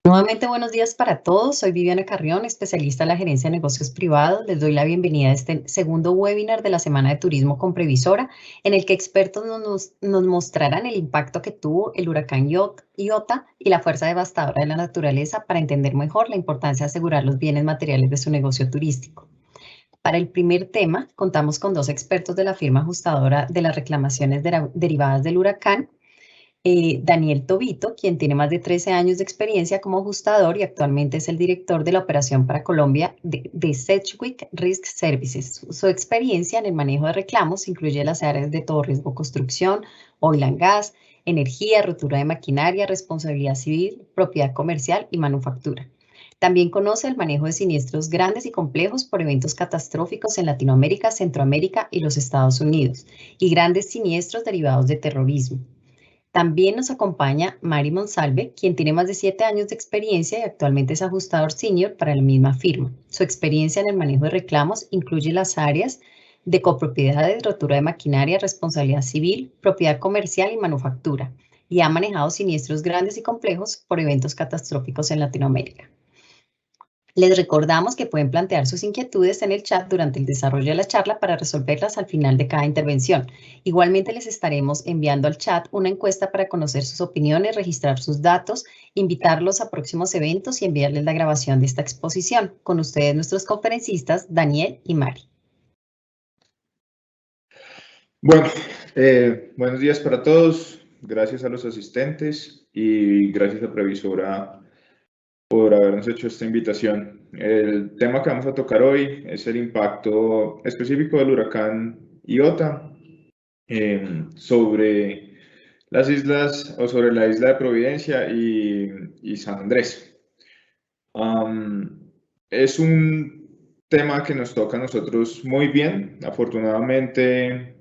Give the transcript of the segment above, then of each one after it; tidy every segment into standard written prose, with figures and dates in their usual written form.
Nuevamente, buenos días para todos. Soy Viviana Carrión, especialista en la gerencia de negocios privados. Les doy la bienvenida a este segundo webinar de la Semana de Turismo con Previsora, en el que expertos nos mostrarán el impacto que tuvo el huracán Iota y la fuerza devastadora de la naturaleza para entender mejor la importancia de asegurar los bienes materiales de su negocio turístico. Para el primer tema, contamos con dos expertos de la firma ajustadora de las reclamaciones derivadas del huracán. Daniel Tobito, quien tiene más de 13 años de experiencia como ajustador y actualmente es el director de la operación para Colombia de Sedgwick Risk Services. Su experiencia en el manejo de reclamos incluye las áreas de todo riesgo construcción, oil and gas, energía, rotura de maquinaria, responsabilidad civil, propiedad comercial y manufactura. También conoce el manejo de siniestros grandes y complejos por eventos catastróficos en Latinoamérica, Centroamérica y los Estados Unidos, y grandes siniestros derivados de terrorismo. También nos acompaña Mari Monsalve, quien tiene más de 7 años de experiencia y actualmente es ajustador senior para la misma firma. Su experiencia en el manejo de reclamos incluye las áreas de copropiedades, rotura de maquinaria, responsabilidad civil, propiedad comercial y manufactura, y ha manejado siniestros grandes y complejos por eventos catastróficos en Latinoamérica. Les recordamos que pueden plantear sus inquietudes en el chat durante el desarrollo de la charla para resolverlas al final de cada intervención. Igualmente les estaremos enviando al chat una encuesta para conocer sus opiniones, registrar sus datos, invitarlos a próximos eventos y enviarles la grabación de esta exposición. Con ustedes nuestros conferencistas, Daniel y Mari. Bueno, buenos días para todos. Gracias a los asistentes y gracias a Previsora por habernos hecho esta invitación. El tema que vamos a tocar hoy es el impacto específico del huracán Iota sobre las islas o sobre la isla de Providencia y San Andrés. Es un tema que nos toca a nosotros muy bien. Afortunadamente,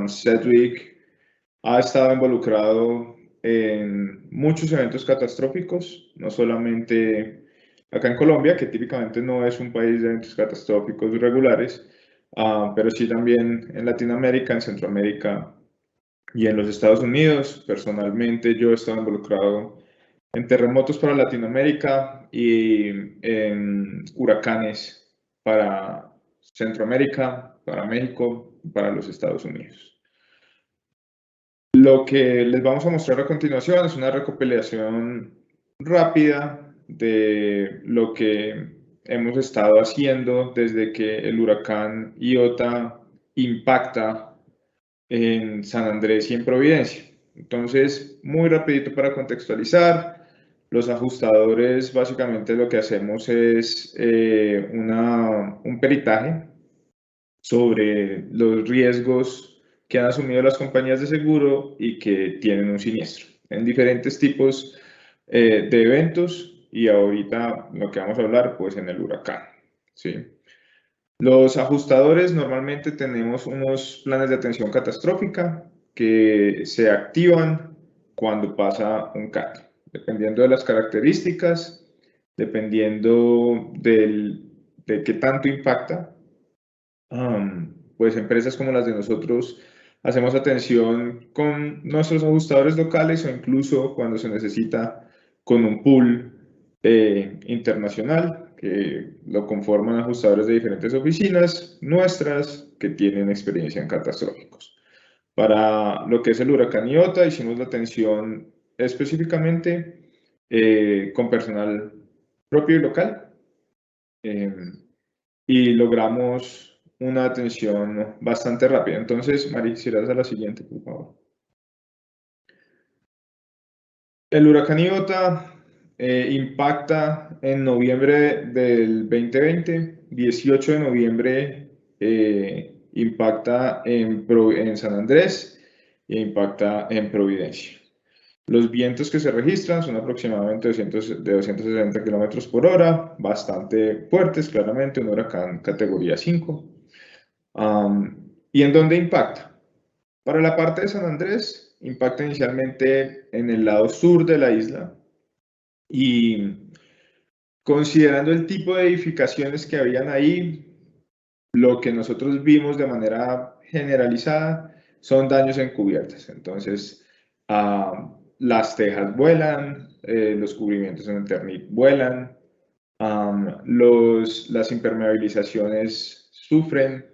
Sedgwick ha estado involucrado en muchos eventos catastróficos, no solamente acá en Colombia, que típicamente no es un país de eventos catastróficos regulares, pero sí también en Latinoamérica, en Centroamérica y en los Estados Unidos. Personalmente yo he estado involucrado en terremotos para Latinoamérica y en huracanes para Centroamérica, para México y para los Estados Unidos. Lo que les vamos a mostrar a continuación es una recopilación rápida de lo que hemos estado haciendo desde que el huracán Iota impacta en San Andrés y en Providencia. Entonces, muy rapidito para contextualizar, los ajustadores básicamente lo que hacemos es un peritaje sobre los riesgos que han asumido las compañías de seguro y que tienen un siniestro en diferentes tipos de eventos, y ahorita lo que vamos a hablar pues en el huracán, ¿sí? Los ajustadores normalmente tenemos unos planes de atención catastrófica que se activan cuando pasa un CAT, dependiendo de las características, dependiendo de qué tanto impacta. Pues empresas como las de nosotros hacemos atención con nuestros ajustadores locales o incluso cuando se necesita con un pool internacional que lo conforman ajustadores de diferentes oficinas nuestras que tienen experiencia en catastróficos. Para lo que es el huracán Iota hicimos la atención específicamente con personal propio y local y logramos una atención bastante rápida. Entonces, Mari, si das a la siguiente, por favor. El huracán Iota impacta en noviembre del 2020, 18 de noviembre impacta en San Andrés e impacta en Providencia. Los vientos que se registran son aproximadamente de 260 kilómetros por hora, bastante fuertes, claramente, un huracán categoría 5. ¿Y en dónde impacta? Para la parte de San Andrés, impacta inicialmente en el lado sur de la isla y considerando el tipo de edificaciones que habían ahí, lo que nosotros vimos de manera generalizada son daños en cubiertas. Entonces, las tejas vuelan, los cubrimientos en el Eternit vuelan, las impermeabilizaciones sufren,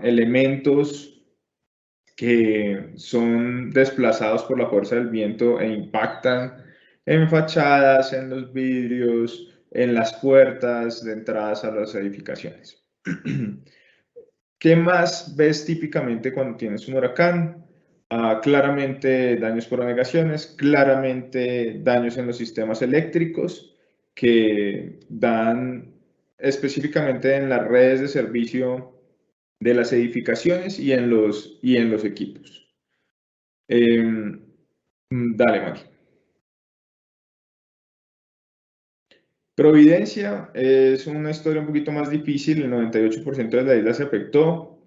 elementos que son desplazados por la fuerza del viento e impactan en fachadas, en los vidrios, en las puertas de entradas a las edificaciones. ¿Qué más ves típicamente cuando tienes un huracán? Claramente daños por anegaciones, claramente daños en los sistemas eléctricos que dan específicamente en las redes de servicio de las edificaciones y en los equipos. Dale, Mari. Providencia es una historia un poquito más difícil, el 98% de la isla se afectó,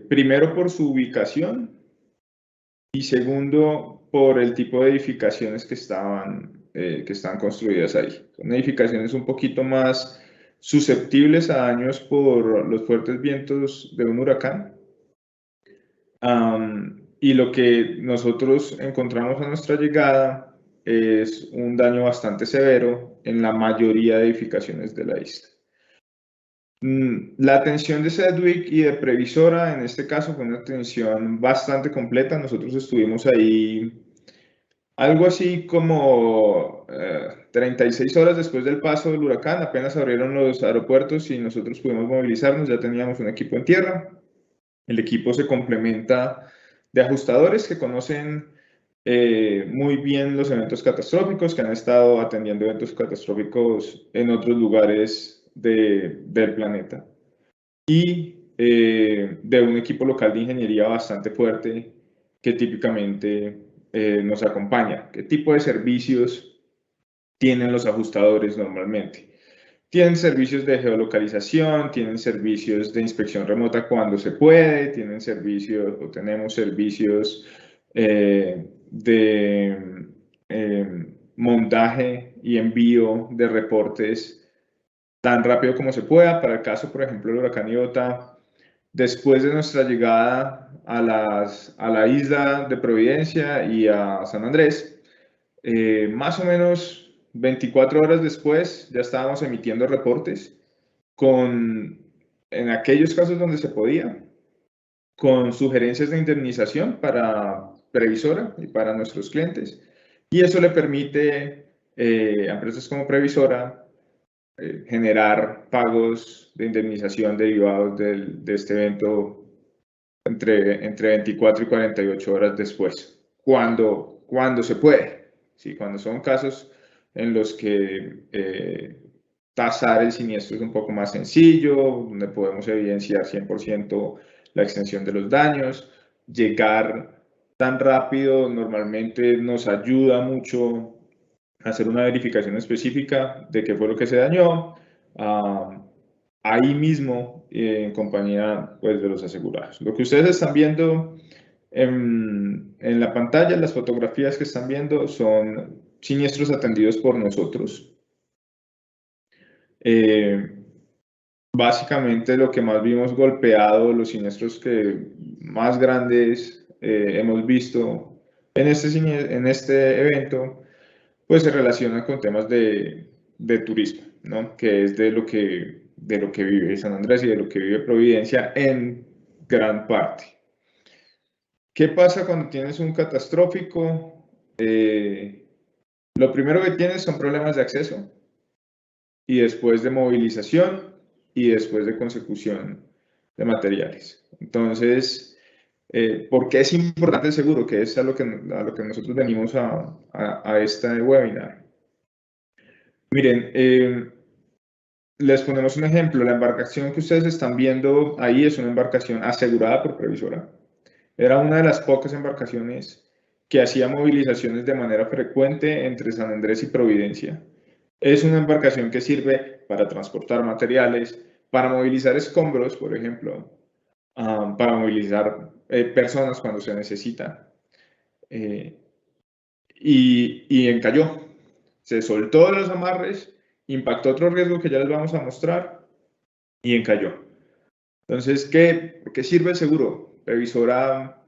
primero por su ubicación y segundo por el tipo de edificaciones que están construidas ahí. Son edificaciones un poquito más susceptibles a daños por los fuertes vientos de un huracán. Y lo que nosotros encontramos a nuestra llegada es un daño bastante severo en la mayoría de edificaciones de la isla. La atención de Sedgwick y de Previsora en este caso fue una atención bastante completa. Nosotros estuvimos ahí algo así como 36 horas después del paso del huracán. Apenas abrieron los aeropuertos y nosotros pudimos movilizarnos. Ya teníamos un equipo en tierra. El equipo se complementa de ajustadores que conocen muy bien los eventos catastróficos, que han estado atendiendo eventos catastróficos en otros lugares del planeta. Y de un equipo local de ingeniería bastante fuerte que típicamente nos acompaña. ¿Qué tipo de servicios tienen los ajustadores normalmente? Tienen servicios de geolocalización, tienen servicios de inspección remota cuando se puede, tienen servicios o tenemos servicios de montaje y envío de reportes tan rápido como se pueda. Para el caso, por ejemplo, del huracán Iota, después de nuestra llegada a la isla de Providencia y a San Andrés, más o menos 24 horas después ya estábamos emitiendo reportes en aquellos casos donde se podía, con sugerencias de indemnización para Previsora y para nuestros clientes. Y eso le permite a empresas como Previsora generar pagos de indemnización derivados de este evento entre 24 y 48 horas después, cuando se puede. ¿Sí? Cuando son casos en los que tasar el siniestro es un poco más sencillo, donde podemos evidenciar 100% la extensión de los daños, llegar tan rápido normalmente nos ayuda mucho a hacer una verificación específica de qué fue lo que se dañó, ahí mismo en compañía pues, de los asegurados. Lo que ustedes están viendo en la pantalla, las fotografías que están viendo son siniestros atendidos por nosotros. Básicamente lo que más vimos golpeado, los siniestros que más grandes hemos visto en este evento, pues se relacionan con temas de turismo, ¿no? Que es de lo que vive San Andrés y de lo que vive Providencia en gran parte. ¿Qué pasa cuando tienes un catastrófico? Lo primero que tienes son problemas de acceso y después de movilización y después de consecución de materiales. Entonces, ¿por qué es importante el seguro? Que es a lo que nosotros venimos a este webinar. Miren, les ponemos un ejemplo. La embarcación que ustedes están viendo ahí es una embarcación asegurada por Previsora. Era una de las pocas embarcaciones que hacía movilizaciones de manera frecuente entre San Andrés y Providencia. Es una embarcación que sirve para transportar materiales, para movilizar escombros, por ejemplo, para movilizar personas cuando se necesita. Y encalló. Se soltó de los amarres, impactó otro riesgo que ya les vamos a mostrar y encalló. Entonces, ¿por qué sirve el seguro? Previsora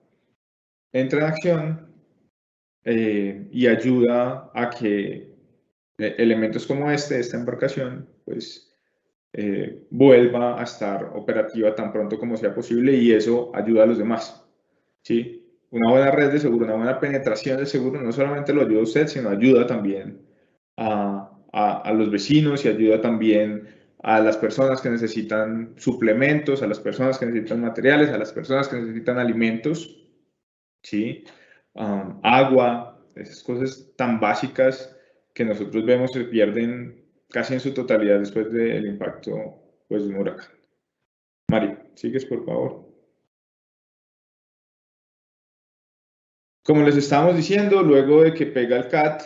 entra en acción y ayuda a que elementos como esta embarcación, pues vuelva a estar operativa tan pronto como sea posible, y eso ayuda a los demás, ¿sí? Una buena red de seguro, una buena penetración de seguro no solamente lo ayuda a usted, sino ayuda también a los vecinos, y ayuda también a las personas que necesitan suplementos, a las personas que necesitan materiales, a las personas que necesitan alimentos, ¿sí? Agua, esas cosas tan básicas que nosotros vemos se pierden casi en su totalidad después del impacto, pues, de un huracán. Mari, sigues, por favor. Como les estábamos diciendo, luego de que pega el CAT,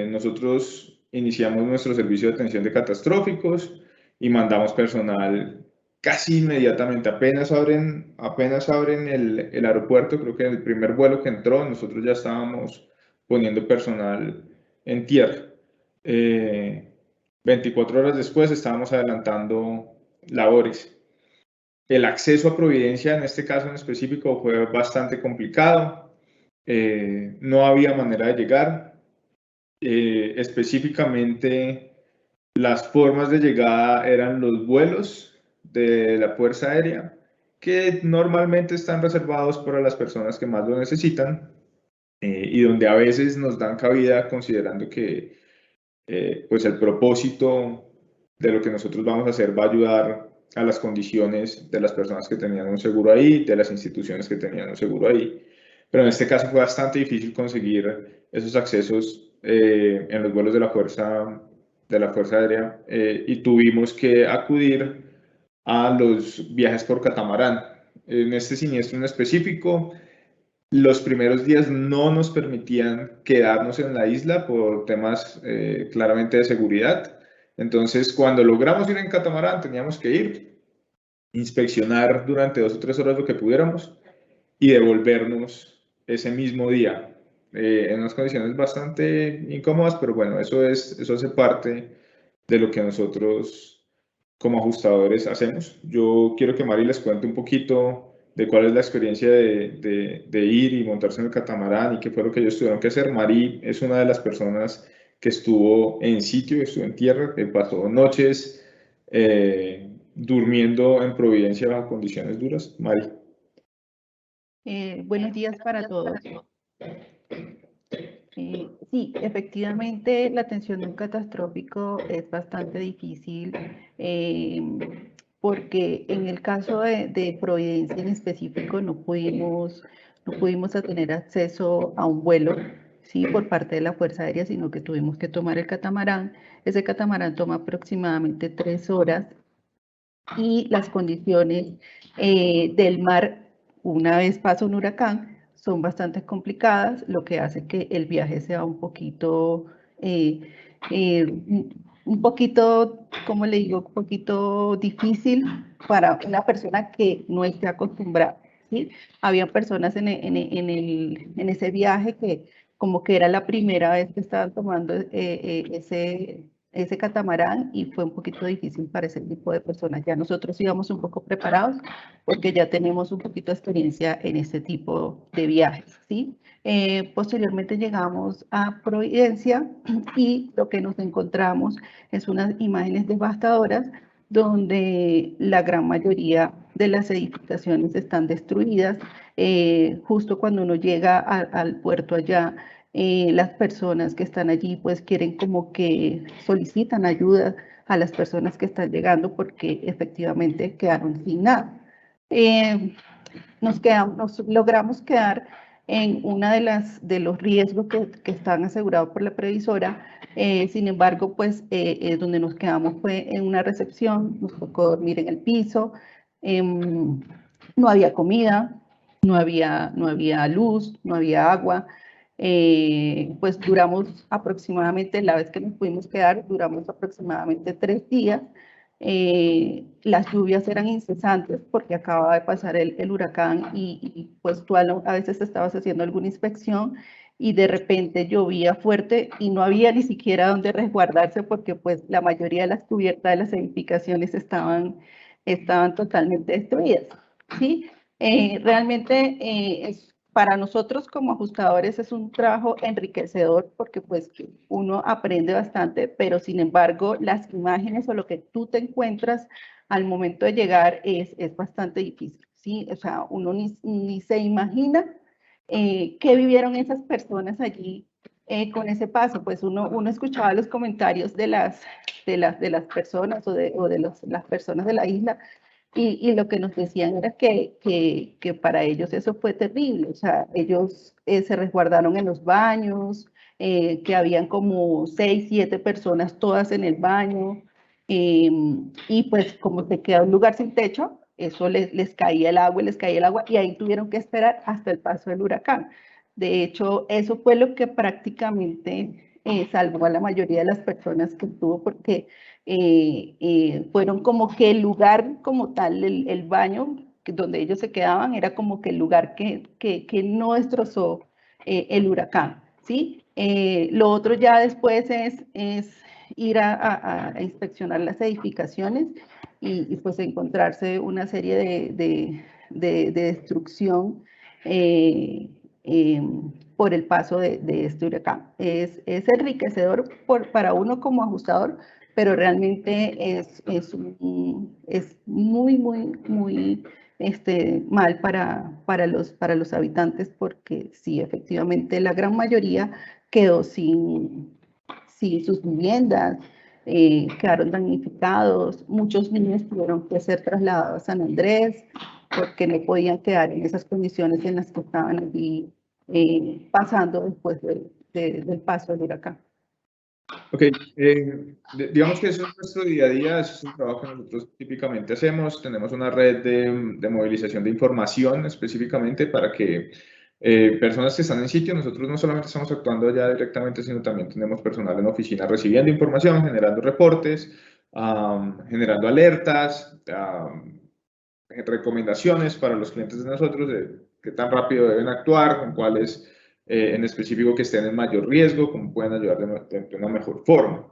nosotros iniciamos nuestro servicio de atención de catastróficos y mandamos personal casi inmediatamente. Apenas abren el aeropuerto, creo que el primer vuelo que entró, nosotros ya estábamos poniendo personal en tierra. 24 horas después estábamos adelantando labores. El acceso a Providencia, en este caso en específico, fue bastante complicado. No había manera de llegar. Específicamente, las formas de llegada eran los vuelos de la Fuerza Aérea, que normalmente están reservados para las personas que más lo necesitan, y donde a veces nos dan cabida considerando que pues el propósito de lo que nosotros vamos a hacer va a ayudar a las condiciones de las personas que tenían un seguro ahí, de las instituciones que tenían un seguro ahí. Pero en este caso fue bastante difícil conseguir esos accesos en los vuelos de la Fuerza Aérea, y tuvimos que acudir a los viajes por catamarán. En este siniestro en específico, los primeros días no nos permitían quedarnos en la isla por temas claramente de seguridad. Entonces, cuando logramos ir en catamarán, teníamos que ir, inspeccionar durante 2 o 3 horas lo que pudiéramos y devolvernos ese mismo día, en unas condiciones bastante incómodas, pero bueno, eso hace parte de lo que nosotros como ajustadores hacemos. Yo quiero que Mari les cuente un poquito de cuál es la experiencia de ir y montarse en el catamarán y qué fue lo que ellos tuvieron que hacer. Mari es una de las personas que estuvo en sitio, estuvo en tierra, que pasó noches durmiendo en Providencia bajo condiciones duras. Mari. Buenos días para todos. Sí, efectivamente la atención de un catastrófico es bastante difícil, porque en el caso de Providencia en específico no pudimos tener acceso a un vuelo, ¿sí? Por parte de la Fuerza Aérea, sino que tuvimos que tomar el catamarán. Ese catamarán toma aproximadamente 3 horas, y las condiciones del mar, una vez pasa un huracán, son bastante complicadas, lo que hace que el viaje sea un poquito, ¿cómo le digo? Un poquito difícil para una persona que no esté acostumbrada, ¿sí? Había personas en ese viaje que como que era la primera vez que estaban tomando ese catamarán, y fue un poquito difícil para ese tipo de personas. Ya nosotros íbamos un poco preparados porque ya tenemos un poquito de experiencia en este tipo de viajes, ¿sí? Posteriormente llegamos a Providencia y lo que nos encontramos es unas imágenes devastadoras donde la gran mayoría de las edificaciones están destruidas. Justo cuando uno llega al puerto allá, las personas que están allí pues quieren como que solicitan ayuda a las personas que están llegando porque efectivamente quedaron sin nada. Nos logramos quedar en una de los riesgos que están asegurados por la previsora. Sin embargo, pues donde nos quedamos fue en una recepción, nos tocó dormir en el piso, no había comida, no había luz, no había agua. Pues duramos aproximadamente, la vez que nos pudimos quedar, duramos aproximadamente 3 días. Las lluvias eran incesantes porque acababa de pasar el huracán, y pues tú a veces estabas haciendo alguna inspección y de repente llovía fuerte y no había ni siquiera donde resguardarse porque pues la mayoría de las cubiertas de las edificaciones estaban totalmente destruidas, ¿sí? Realmente para nosotros como ajustadores es un trabajo enriquecedor porque pues uno aprende bastante, pero sin embargo las imágenes o lo que tú te encuentras al momento de llegar es bastante difícil, ¿sí? O sea, uno ni se imagina qué vivieron esas personas allí con ese paso. Pues uno escuchaba los comentarios de las personas o de las personas de la isla y lo que nos decían era que para ellos eso fue terrible. O sea, ellos se resguardaron en los baños, que habían como 6, 7 personas todas en el baño. Y pues como se queda un lugar sin techo, eso les caía el agua, y ahí tuvieron que esperar hasta el paso del huracán. De hecho, eso fue lo que prácticamente salvó a la mayoría de las personas que estuvo, porque fueron como que el lugar como tal, el baño donde ellos se quedaban, era como que el lugar que no destrozó el huracán, ¿sí? Lo otro ya después es ir a inspeccionar las edificaciones y pues encontrarse una serie de destrucción por el paso de este huracán. Es enriquecedor para uno como ajustador, pero realmente es muy, muy, muy mal para los habitantes, porque sí, efectivamente la gran mayoría quedó sin sus viviendas, quedaron damnificados, muchos niños tuvieron que ser trasladados a San Andrés porque no podían quedar en esas condiciones en las que estaban allí pasando después del paso del huracán. Ok, digamos que eso es nuestro día a día, eso es un trabajo que nosotros típicamente hacemos. Tenemos una red de movilización de información específicamente para que personas que están en sitio, nosotros no solamente estamos actuando allá directamente, sino también tenemos personal en oficina recibiendo información, generando reportes, generando alertas, recomendaciones para los clientes de nosotros de qué tan rápido deben actuar, con cuáles en específico que estén en mayor riesgo, cómo pueden ayudar de una mejor forma.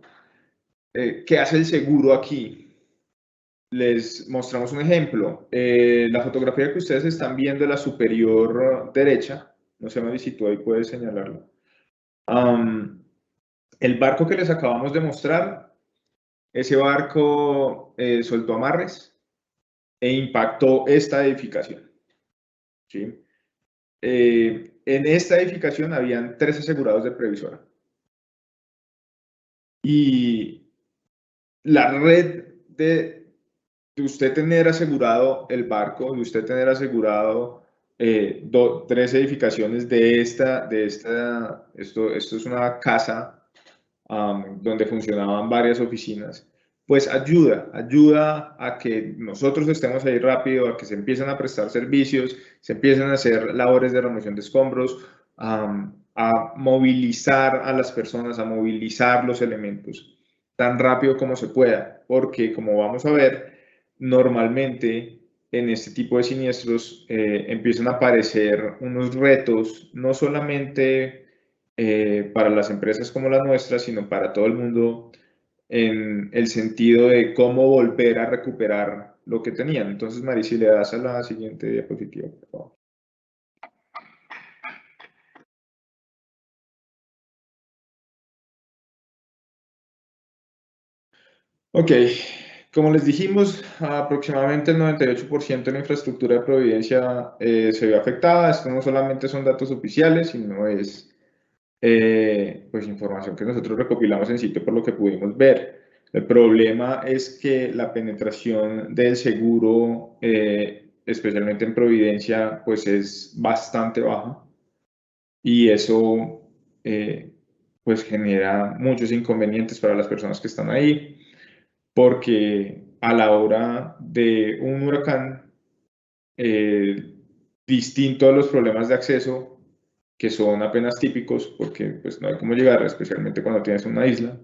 ¿Qué hace el seguro aquí? Les mostramos un ejemplo. La fotografía que ustedes están viendo en la superior derecha, no sé, Mari, si tú ahí puedes señalarlo. El barco que les acabamos de mostrar, ese barco soltó amarres e impactó esta edificación. ¿Sí? En esta edificación habían 3 asegurados de previsora. Y la red de usted tener asegurado el barco, de usted tener asegurado 3 edificaciones esto es una casa donde funcionaban varias oficinas, pues ayuda a que nosotros estemos ahí rápido, a que se empiecen a prestar servicios, se empiecen a hacer labores de remoción de escombros, a movilizar a las personas, a movilizar los elementos tan rápido como se pueda, porque como vamos a ver, normalmente en este tipo de siniestros empiezan a aparecer unos retos, no solamente para las empresas como las nuestras, sino para todo el mundo en el sentido de cómo volver a recuperar lo que tenían. Entonces, Mari, si le das a la siguiente diapositiva, por favor. Ok, como les dijimos, aproximadamente el 98% de la infraestructura de Providencia se vio afectada. Esto no solamente son datos oficiales, sino es pues información que nosotros recopilamos en sitio por lo que pudimos ver. El problema es que la penetración del seguro, especialmente en Providencia, pues es bastante baja y eso pues genera muchos inconvenientes para las personas que están ahí, porque a la hora de un huracán, distinto a los problemas de acceso, que son apenas típicos, porque pues no hay cómo llegar, especialmente cuando tienes una isla,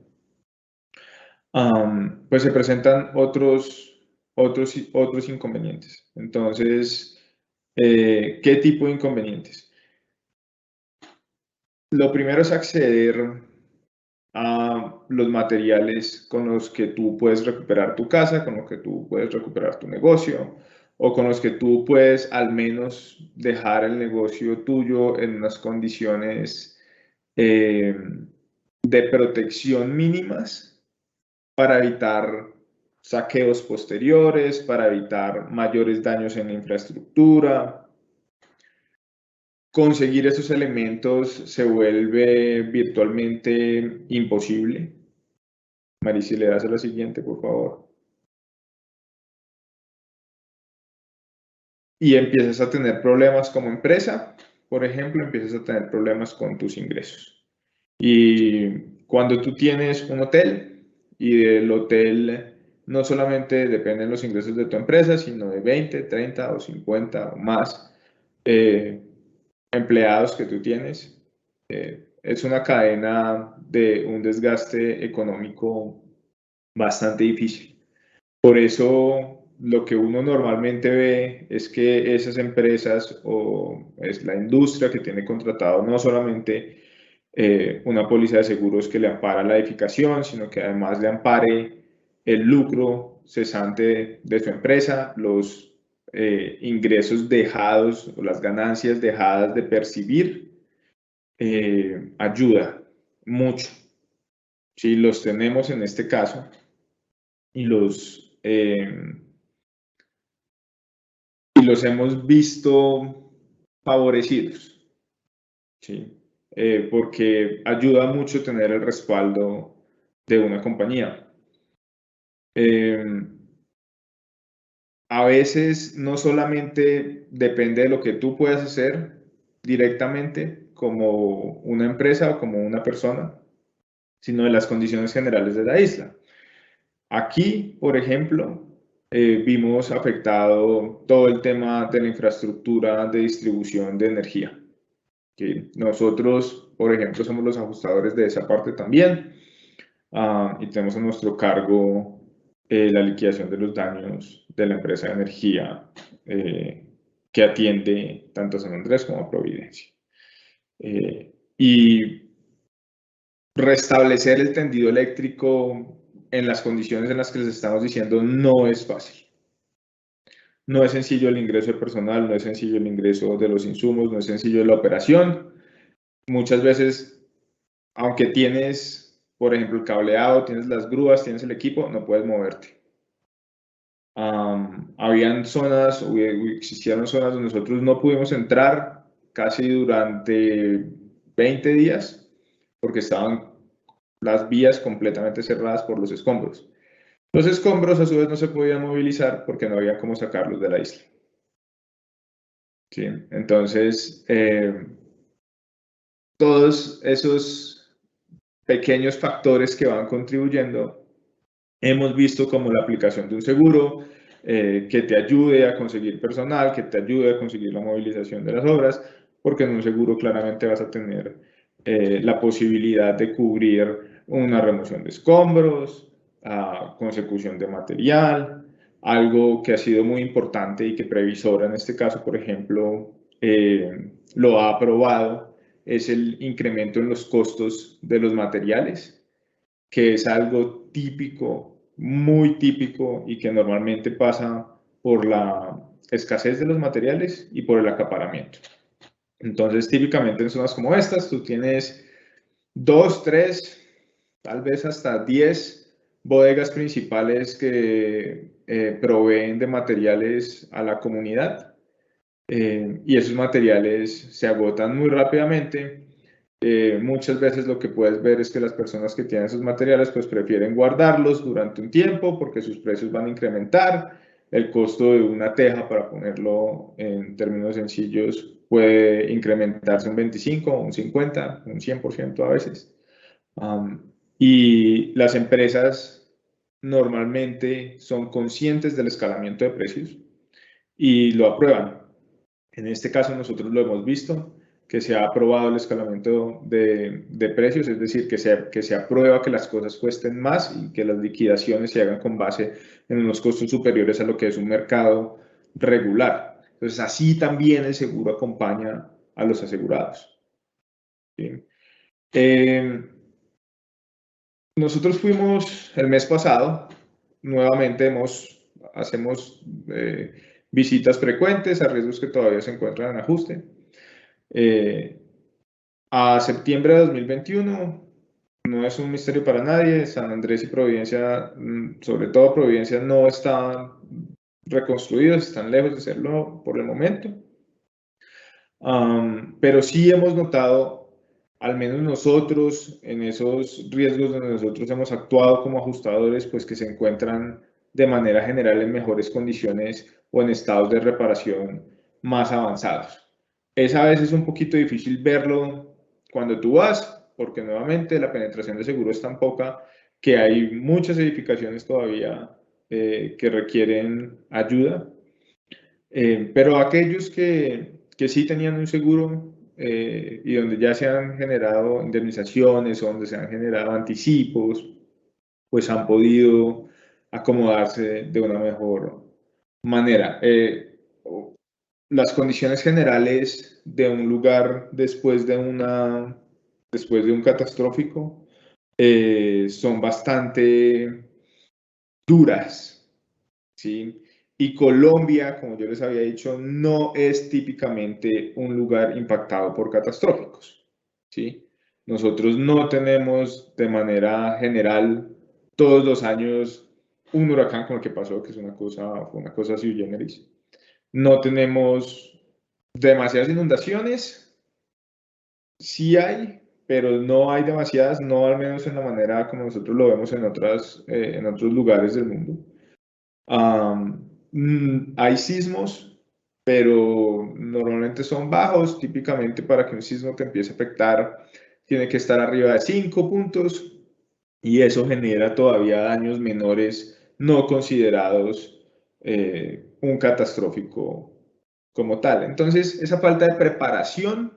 pues se presentan otros inconvenientes. Entonces, ¿qué tipo de inconvenientes? Lo primero es acceder a los materiales con los que tú puedes recuperar tu casa, con los que tú puedes recuperar tu negocio. o con los que tú puedes al menos dejar el negocio tuyo en unas condiciones de protección mínimas para evitar saqueos posteriores, para evitar mayores daños en la infraestructura. Conseguir esos elementos se vuelve virtualmente imposible. Marisi, le das a la siguiente, por favor. Y empiezas a tener problemas como empresa, por ejemplo, empiezas a tener problemas con tus ingresos. Y cuando tú tienes un hotel y del hotel no solamente dependen los ingresos de tu empresa, sino de 20, 30 o 50 o más empleados que tú tienes, es una cadena de un desgaste económico bastante difícil. Por eso lo que uno normalmente ve es que esas empresas o es la industria que tiene contratado no solamente una póliza de seguros que le ampara la edificación, sino que además le ampare el lucro cesante de su empresa, los ingresos dejados o las ganancias dejadas de percibir, ayuda mucho. Si los tenemos en este caso y los hemos visto favorecidos, ¿sí? Porque ayuda mucho tener el respaldo de una compañía. A veces no solamente depende de lo que tú puedas hacer directamente como una empresa o como una persona, sino de las condiciones generales de la isla. Aquí, por ejemplo, vimos afectado todo el tema de la infraestructura de distribución de energía. ¿Sí? Nosotros, por ejemplo, somos los ajustadores de esa parte también y tenemos a nuestro cargo la liquidación de los daños de la empresa de energía que atiende tanto a San Andrés como a Providencia. Y restablecer el tendido eléctrico en las condiciones en las que les estamos diciendo no es fácil. No es sencillo el ingreso de personal, no es sencillo el ingreso de los insumos, no es sencillo la operación. Muchas veces, aunque tienes, por ejemplo, el cableado, tienes las grúas, tienes el equipo, no puedes moverte. Habían zonas, existieron zonas donde nosotros no pudimos entrar casi durante 20 días porque estaban las vías completamente cerradas por los escombros. Los escombros a su vez no se podían movilizar porque no había cómo sacarlos de la isla. ¿Sí? Entonces, todos esos pequeños factores que van contribuyendo, hemos visto como la aplicación de un seguro que te ayude a conseguir personal, que te ayude a conseguir la movilización de las obras, porque en un seguro claramente vas a tener la posibilidad de cubrir una remoción de escombros, consecución de material, algo que ha sido muy importante y que Previsora en este caso, por ejemplo, lo ha aprobado, es el incremento en los costos de los materiales, que es algo típico, muy típico y que normalmente pasa por la escasez de los materiales y por el acaparamiento. Entonces, típicamente en zonas como estas, tú tienes 2, 3, tal vez hasta 10 bodegas principales que proveen de materiales a la comunidad y esos materiales se agotan muy rápidamente. Muchas veces lo que puedes ver es que las personas que tienen esos materiales pues prefieren guardarlos durante un tiempo porque sus precios van a incrementar. El costo de una teja, para ponerlo en términos sencillos, puede incrementarse un 25, un 50, un 100% a veces. Y las empresas normalmente son conscientes del escalamiento de precios y lo aprueban. En este caso nosotros lo hemos visto, que se ha aprobado el escalamiento de precios, es decir, que se aprueba que las cosas cuesten más y que las liquidaciones se hagan con base en unos costos superiores a lo que es un mercado regular. Entonces, así también el seguro acompaña a los asegurados. ¿Sí? Nosotros fuimos el mes pasado, nuevamente hacemos visitas frecuentes a riesgos que todavía se encuentran en ajuste. A septiembre de 2021, no es un misterio para nadie, San Andrés y Providencia, sobre todo Providencia, no están reconstruidos, están lejos de serlo por el momento. Pero sí hemos notado, al menos nosotros, en esos riesgos donde nosotros hemos actuado como ajustadores, pues que se encuentran de manera general en mejores condiciones o en estados de reparación más avanzados. Es a veces un poquito difícil verlo cuando tú vas, porque nuevamente la penetración de seguro es tan poca que hay muchas edificaciones todavía que requieren ayuda. Pero aquellos que sí tenían un seguro y donde ya se han generado indemnizaciones o donde se han generado anticipos, pues han podido acomodarse de una mejor manera. Las condiciones generales de un lugar después de un catastrófico son bastante duras, ¿sí? Y Colombia, como yo les había dicho, no es típicamente un lugar impactado por catastróficos, ¿sí? Nosotros no tenemos de manera general todos los años un huracán como el que pasó, que es fue una cosa sui generis. No tenemos demasiadas inundaciones, sí hay, pero no hay demasiadas, no al menos en la manera como nosotros lo vemos en otros lugares del mundo. Hay sismos, pero normalmente son bajos. Típicamente para que un sismo te empiece a afectar, tiene que estar arriba de 5 puntos y eso genera todavía daños menores no considerados un catastrófico como tal. Entonces, esa falta de preparación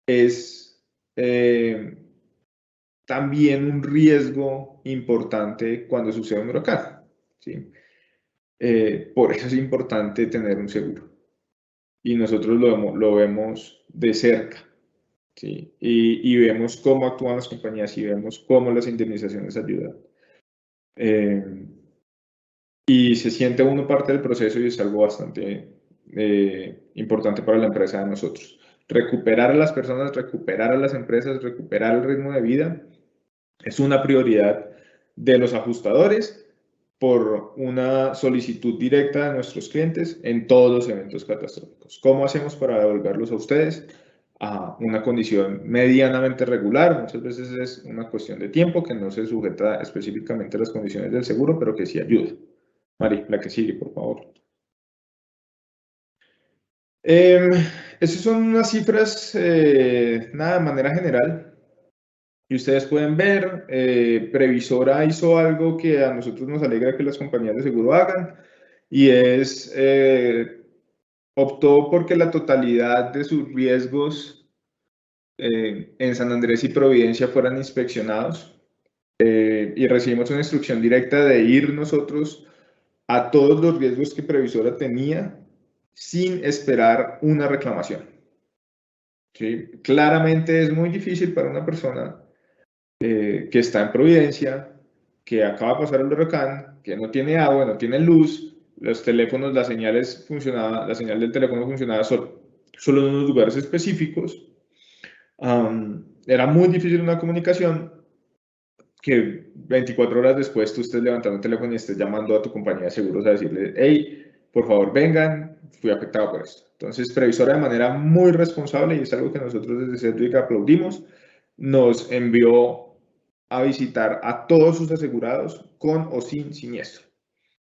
es también un riesgo importante cuando sucede un huracán, ¿sí? Por eso es importante tener un seguro. Y nosotros lo vemos de cerca, ¿sí? Y vemos cómo actúan las compañías y vemos cómo las indemnizaciones ayudan. Y se siente uno parte del proceso y es algo bastante importante para la empresa de nosotros. Recuperar a las personas, recuperar a las empresas, recuperar el ritmo de vida es una prioridad de los ajustadores por una solicitud directa de nuestros clientes en todos los eventos catastróficos. ¿Cómo hacemos para devolverlos a ustedes a una condición medianamente regular? Muchas veces es una cuestión de tiempo que no se sujeta específicamente a las condiciones del seguro, pero que sí ayuda. Mari, la que sigue, por favor. Esas son unas cifras, nada, de manera general. Y ustedes pueden ver, Previsora hizo algo que a nosotros nos alegra que las compañías de seguro hagan, y es, optó porque la totalidad de sus riesgos en San Andrés y Providencia fueran inspeccionados, y recibimos una instrucción directa de ir nosotros a todos los riesgos que Previsora tenía sin esperar una reclamación. ¿Sí? Claramente es muy difícil para una persona que está en Providencia, que acaba de pasar el huracán, que no tiene agua, no tiene luz, los teléfonos, la señal del teléfono funcionaba solo en unos lugares específicos. Era muy difícil una comunicación que 24 horas después tú estés levantando el teléfono y estés llamando a tu compañía de seguros a decirle, hey, por favor vengan, fui afectado por esto. Entonces, Previsora de manera muy responsable, y es algo que nosotros desde Certific aplaudimos, nos envió a visitar a todos sus asegurados con o sin siniestro.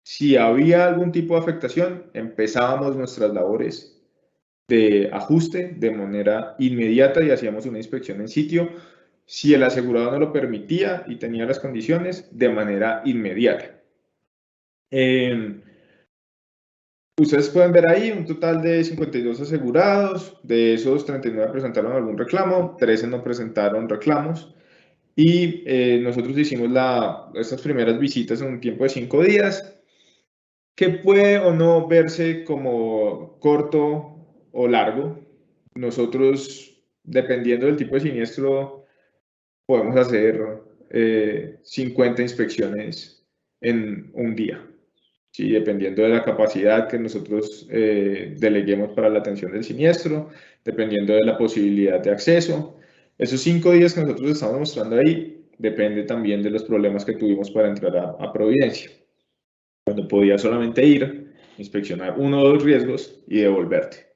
Si había algún tipo de afectación, empezábamos nuestras labores de ajuste de manera inmediata y hacíamos una inspección en sitio. Si el asegurado no lo permitía y tenía las condiciones, de manera inmediata. Ustedes pueden ver ahí un total de 52 asegurados, de esos 39 presentaron algún reclamo, 13 no presentaron reclamos, y nosotros hicimos estas primeras visitas en un tiempo de 5 días, que puede o no verse como corto o largo. Nosotros, dependiendo del tipo de siniestro, podemos hacer 50 inspecciones en un día. ¿sí? Dependiendo de la capacidad que nosotros deleguemos para la atención del siniestro, dependiendo de la posibilidad de acceso. Esos 5 días que nosotros estamos mostrando ahí, depende también de los problemas que tuvimos para entrar a Providencia. Cuando podías solamente ir, inspeccionar 1 o 2 riesgos y devolverte.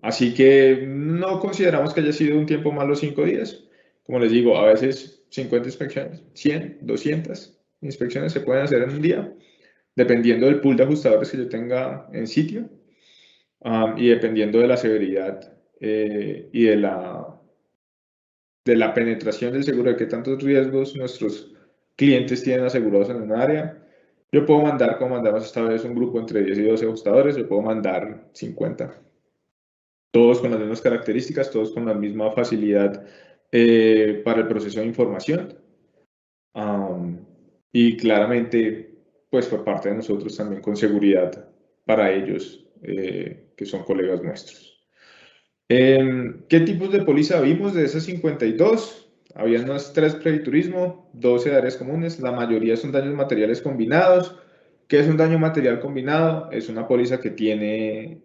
Así que no consideramos que haya sido un tiempo malo 5 días. Como les digo, a veces 50 inspecciones, 100, 200 inspecciones se pueden hacer en un día, dependiendo del pool de ajustadores que yo tenga en sitio y dependiendo de la severidad y de la penetración del seguro, de qué tantos riesgos nuestros clientes tienen asegurados en un área. Yo puedo mandar, como mandamos esta vez, un grupo entre 10 y 12 ajustadores, yo puedo mandar 50. Todos con las mismas características, todos con la misma facilidad para el proceso de información. Y claramente, pues por parte de nosotros también con seguridad para ellos, que son colegas nuestros. ¿Qué tipos de póliza vimos de esas 52? Había unas 3 prediturismo, 12 áreas comunes, la mayoría son daños materiales combinados. ¿Qué es un daño material combinado? Es una póliza que tiene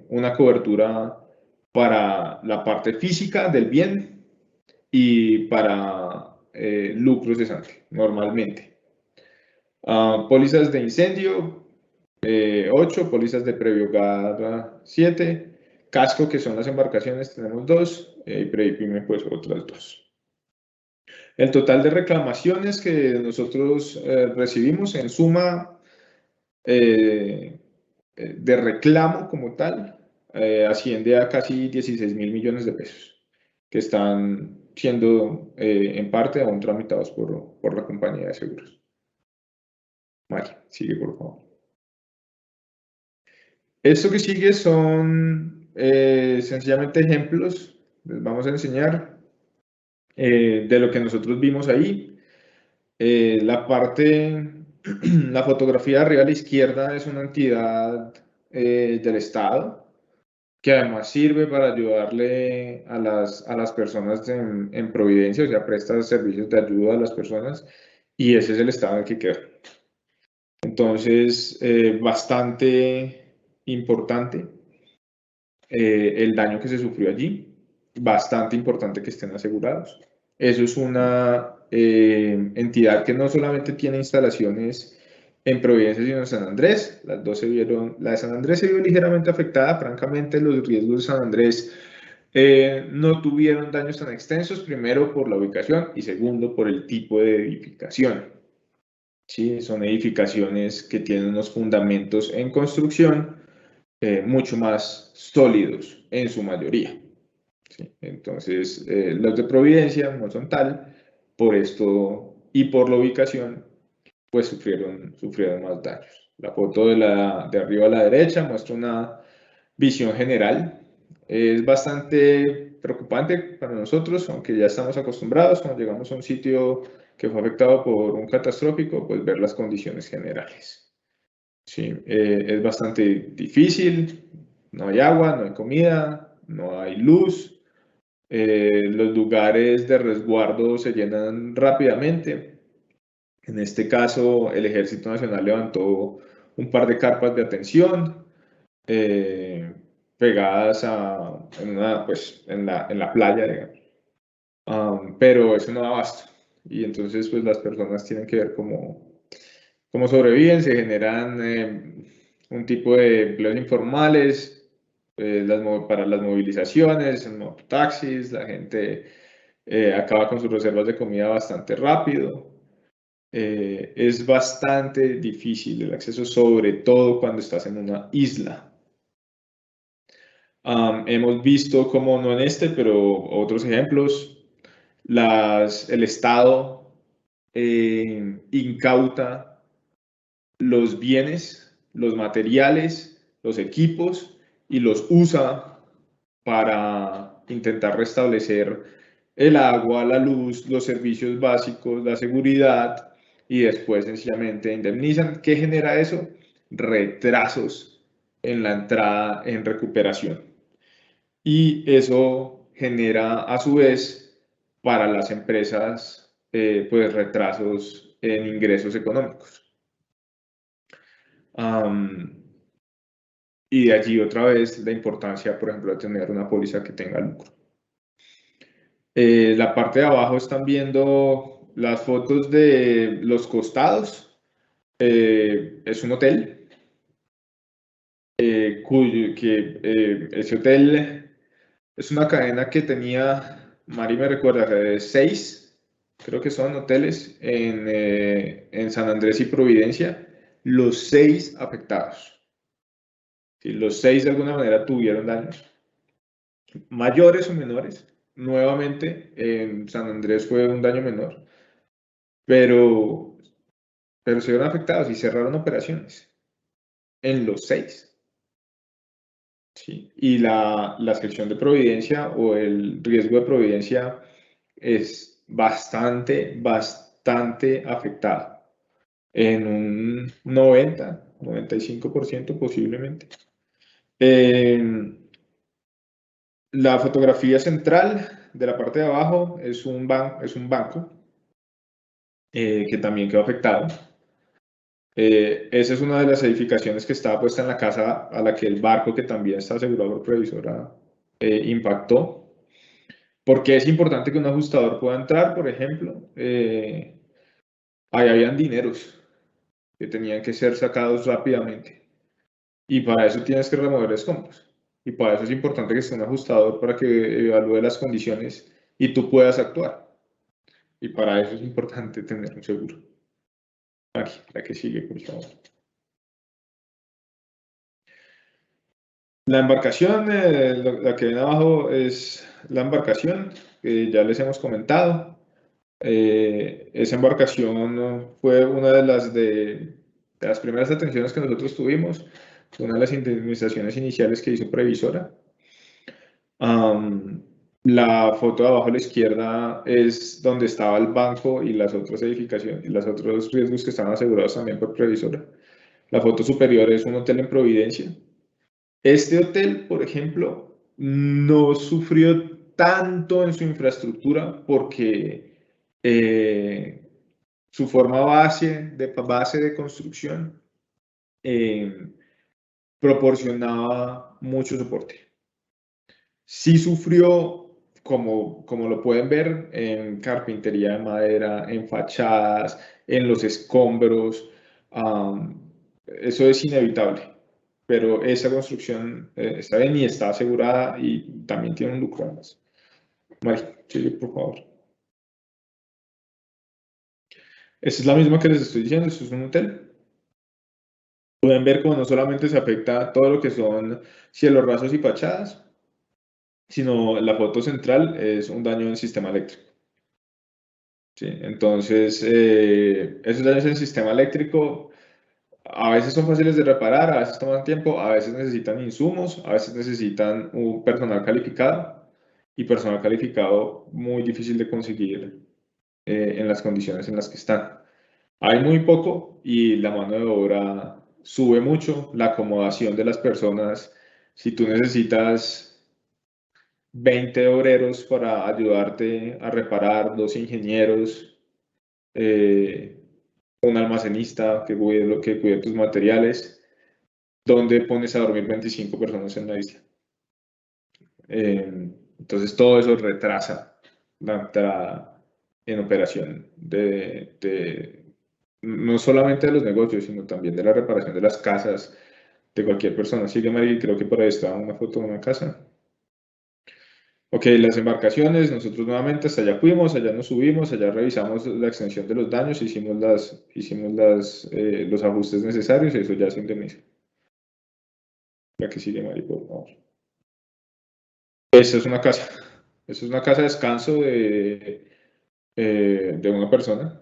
una cobertura para la parte física del bien y para lucros de sangre, normalmente. Pólizas de incendio, 8, pólizas de previo hogar, 7, casco, que son las embarcaciones, tenemos 2, y previpime, pues otras 2. El total de reclamaciones que nosotros recibimos en suma de reclamo como tal, asciende a casi 16.000 millones de pesos, que están siendo en parte aún tramitados por la compañía de seguros. Mari, sigue por favor. Esto que sigue son sencillamente ejemplos, les vamos a enseñar de lo que nosotros vimos ahí. La fotografía de arriba a la izquierda es una entidad del Estado que además sirve para ayudarle a las personas en Providencia, o sea, presta servicios de ayuda a las personas, y ese es el estado en el que queda. Entonces, bastante importante el daño que se sufrió allí, bastante importante que estén asegurados. Eso es una entidad que no solamente tiene instalaciones en Providencia, sino en San Andrés. Las dos se vieron, la de San Andrés se vio ligeramente afectada. Francamente, los riesgos de San Andrés no tuvieron daños tan extensos, primero por la ubicación y segundo por el tipo de edificación. ¿Sí? Son edificaciones que tienen unos fundamentos en construcción mucho más sólidos en su mayoría. ¿Sí? Entonces, los de Providencia no son tal, por esto y por la ubicación, pues sufrieron más daños. La foto de arriba a la derecha muestra una visión general. Es bastante preocupante para nosotros, aunque ya estamos acostumbrados cuando llegamos a un sitio que fue afectado por un catastrófico, pues ver las condiciones generales. Sí, es bastante difícil, no hay agua, no hay comida, no hay luz, los lugares de resguardo se llenan rápidamente. En este caso, el Ejército Nacional levantó un par de carpas de atención pegadas en la playa, digamos. Pero eso no da abasto. Y entonces, pues las personas tienen que ver cómo sobreviven, se generan un tipo de empleos informales para las movilizaciones, en mototaxis, la gente acaba con sus reservas de comida bastante rápido. Es bastante difícil el acceso, sobre todo cuando estás en una isla. Hemos visto, como no en este, pero otros ejemplos, el Estado incauta los bienes, los materiales, los equipos y los usa para intentar restablecer el agua, la luz, los servicios básicos, la seguridad y después sencillamente indemnizan. ¿Qué genera eso? Retrasos en la entrada en recuperación. Y eso genera a su vez para las empresas pues retrasos en ingresos económicos. Y de allí otra vez la importancia, por ejemplo, de tener una póliza que tenga lucro. La parte de abajo están viendo las fotos de los costados. Es un hotel, ese hotel es una cadena que tenía, Mari me recuerda, 6, creo que son hoteles en San Andrés y Providencia, los 6 afectados. Sí, los 6 de alguna manera tuvieron daños, mayores o menores. Nuevamente, en San Andrés fue un daño menor, pero se vieron afectados y cerraron operaciones en los 6. ¿Sí? Y la sección de Providencia o el riesgo de Providencia es bastante afectado, en un 90-95% posiblemente. La fotografía central de la parte de abajo es un banco que también quedó afectado. Esa es una de las edificaciones que estaba puesta en la casa a la que el barco, que también está asegurado por Previsora, impactó. ¿Por qué es importante que un ajustador pueda entrar? Por ejemplo, ahí habían dineros que tenían que ser sacados rápidamente. Y para eso tienes que remover escombros. Y para eso es importante que esté un ajustador para que evalúe las condiciones y tú puedas actuar. Y para eso es importante tener un seguro. Aquí, la que sigue, por favor. La embarcación, la que ven abajo es la embarcación que ya les hemos comentado. Esa embarcación fue una de las primeras atenciones que nosotros tuvimos, una de las indemnizaciones iniciales que hizo Previsora. La foto de abajo a la izquierda es donde estaba el banco y las otras edificaciones y los otros riesgos que estaban asegurados también por Previsora. La foto superior es un hotel en Providencia. Este hotel, por ejemplo, no sufrió tanto en su infraestructura porque su forma base de construcción proporcionaba mucho soporte. Sí sufrió, como lo pueden ver, en carpintería de madera, en fachadas, en los escombros. Eso es inevitable, pero esa construcción está bien y está asegurada y también tiene un lucro además. Mari, sigue, por favor. Esa es la misma que les estoy diciendo, esto es un hotel. Pueden ver cómo no solamente se afecta todo lo que son cielos rasos y fachadas, sino la foto central es un daño en el sistema eléctrico. ¿Sí? Entonces, esos daños en el sistema eléctrico a veces son fáciles de reparar, a veces toman tiempo, a veces necesitan insumos, a veces necesitan un personal calificado, y personal calificado muy difícil de conseguir en las condiciones en las que están. Hay muy poco y la mano de obra sube mucho, la acomodación de las personas. Si tú necesitas 20 obreros para ayudarte a reparar, 2 ingenieros, un almacenista que cuide tus materiales, ¿dónde pones a dormir 25 personas en la isla? Entonces todo eso retrasa la entrada en operación no solamente de los negocios, sino también de la reparación de las casas de cualquier persona. Sigue, Mari, creo que por ahí está una foto de una casa. Ok, las embarcaciones, nosotros nuevamente hasta allá fuimos, allá nos subimos, allá revisamos la extensión de los daños, hicimos los ajustes necesarios y eso ya se indemniza. La que sigue, Mari, por favor. Esa es una casa. Esa es una casa de descanso de una persona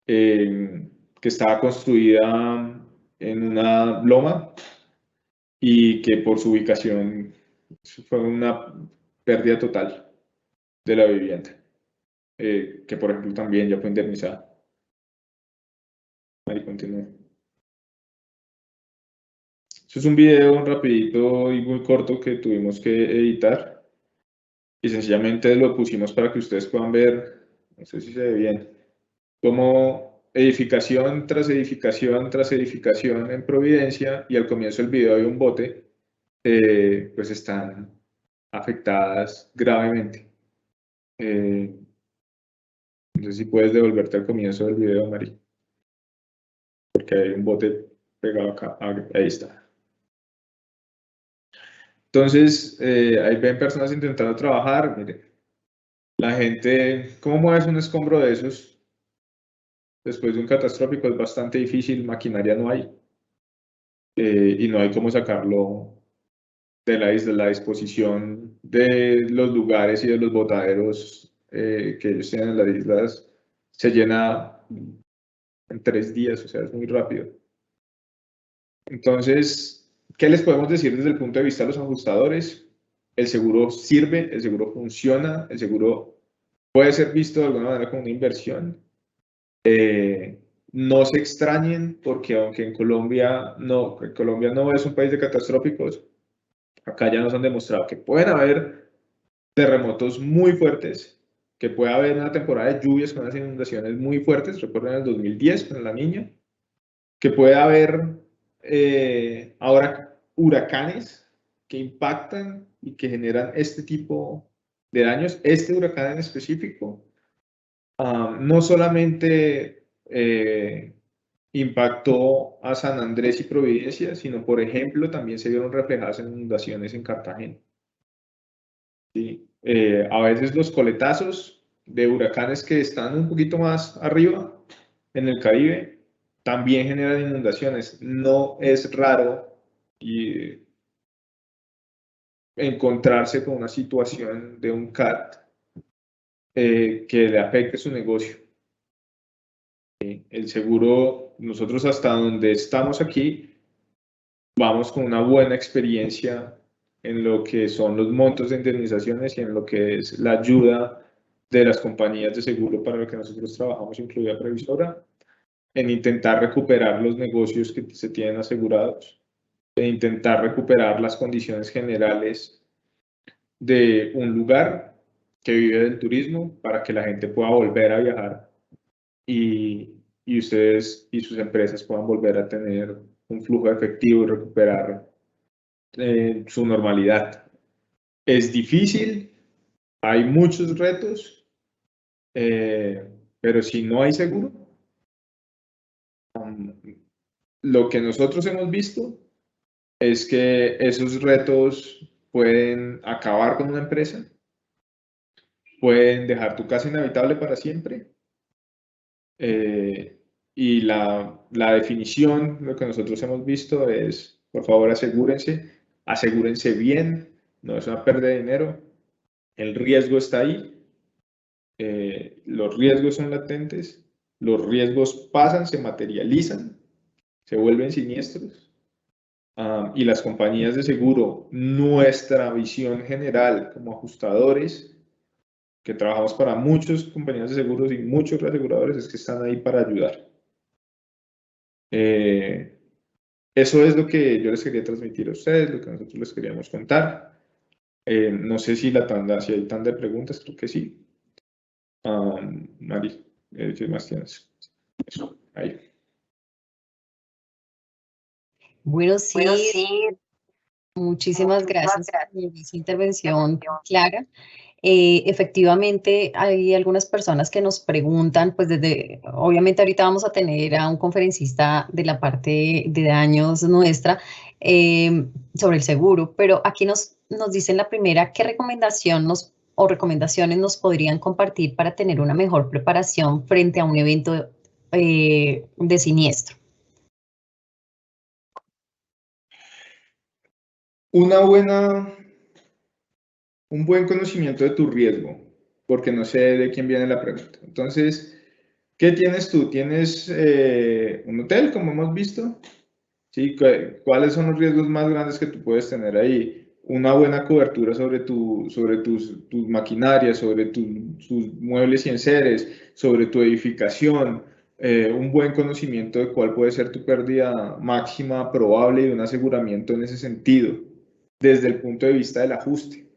que estaba construida en una loma y que por su ubicación fue una pérdida total de la vivienda, que por ejemplo también ya fue indemnizada. Ahí continúa. Eso es un video rapidito y muy corto que tuvimos que editar y sencillamente lo pusimos para que ustedes puedan ver, no sé si se ve bien, cómo edificación tras edificación tras edificación en Providencia, y al comienzo del video hay un bote, pues están afectadas gravemente. No sé si puedes devolverte al comienzo del video, Mari, porque hay un bote pegado acá. Ahí está. Entonces, ahí ven personas intentando trabajar. Miren, la gente, ¿cómo mueves un escombro de esos? Después de un catastrófico es bastante difícil, maquinaria no hay. Y no hay cómo sacarlo de la disposición de los lugares y de los botaderos que ellos tienen en las islas. Se llena en 3 días, o sea, es muy rápido. Entonces, ¿qué les podemos decir desde el punto de vista de los ajustadores? El seguro sirve, el seguro funciona, el seguro puede ser visto de alguna manera como una inversión. No se extrañen porque aunque en Colombia no es un país de catastróficos, acá ya nos han demostrado que pueden haber terremotos muy fuertes, que puede haber una temporada de lluvias con unas inundaciones muy fuertes, recuerden el 2010 con la Niña, que puede haber ahora huracanes que impactan y que generan este tipo de daños. Este huracán en específico no solamente impactó a San Andrés y Providencia, sino, por ejemplo, también se vieron reflejadas en inundaciones en Cartagena. ¿Sí? A veces los coletazos de huracanes que están un poquito más arriba en el Caribe también generan inundaciones. No es raro encontrarse con una situación de un CAT que le afecte su negocio. El seguro, nosotros hasta donde estamos aquí, vamos con una buena experiencia en lo que son los montos de indemnizaciones y en lo que es la ayuda de las compañías de seguro para lo que nosotros trabajamos, incluida Previsora, en intentar recuperar los negocios que se tienen asegurados, en intentar recuperar las condiciones generales de un lugar que vive del turismo para que la gente pueda volver a viajar y ustedes y sus empresas puedan volver a tener un flujo efectivo y recuperar su normalidad. Es difícil, hay muchos retos, pero si no hay seguro, lo que nosotros hemos visto es que esos retos pueden acabar con una empresa, pueden dejar tu casa inhabitable para siempre, y la definición, lo que nosotros hemos visto es, por favor, asegúrense bien, no es una pérdida de dinero, el riesgo está ahí, los riesgos son latentes, los riesgos pasan, se materializan, se vuelven siniestros, y las compañías de seguro, nuestra visión general como ajustadores, que trabajamos para muchas compañías de seguros y muchos reaseguradores, es que están ahí para ayudar. Eso es lo que yo les quería transmitir a ustedes, lo que nosotros les queríamos contar. No sé si si hay tanda de preguntas, creo que sí. Mari, ¿qué más tienes? Eso, ahí. Bueno, sí, muchísimas gracias por esa intervención clara. Efectivamente, hay algunas personas que nos preguntan, pues obviamente ahorita vamos a tener a un conferencista de la parte de daños nuestra sobre el seguro, pero aquí nos dicen la primera, ¿qué recomendaciones nos podrían compartir para tener una mejor preparación frente a un evento de siniestro? Un buen conocimiento de tu riesgo, porque no sé de quién viene la pregunta. Entonces, ¿qué tienes tú? ¿Tienes un hotel, como hemos visto? ¿Sí? ¿Cuáles son los riesgos más grandes que tú puedes tener ahí? Una buena cobertura sobre tus maquinarias, sobre tus muebles y enseres, sobre tu edificación, un buen conocimiento de cuál puede ser tu pérdida máxima probable y un aseguramiento en ese sentido, desde el punto de vista del ajuste.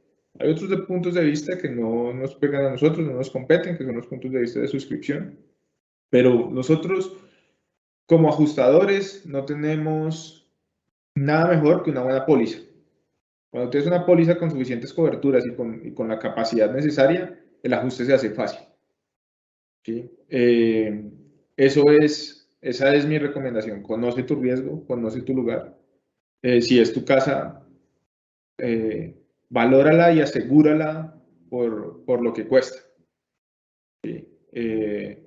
Hay otros puntos de vista que no nos pegan a nosotros, no nos competen, que son los puntos de vista de suscripción. Pero nosotros, como ajustadores, no tenemos nada mejor que una buena póliza. Cuando tienes una póliza con suficientes coberturas y con la capacidad necesaria, el ajuste se hace fácil. ¿Sí? Esa es mi recomendación. Conoce tu riesgo, conoce tu lugar. Si es tu casa, valórala y asegúrala por lo que cuesta. ¿Sí?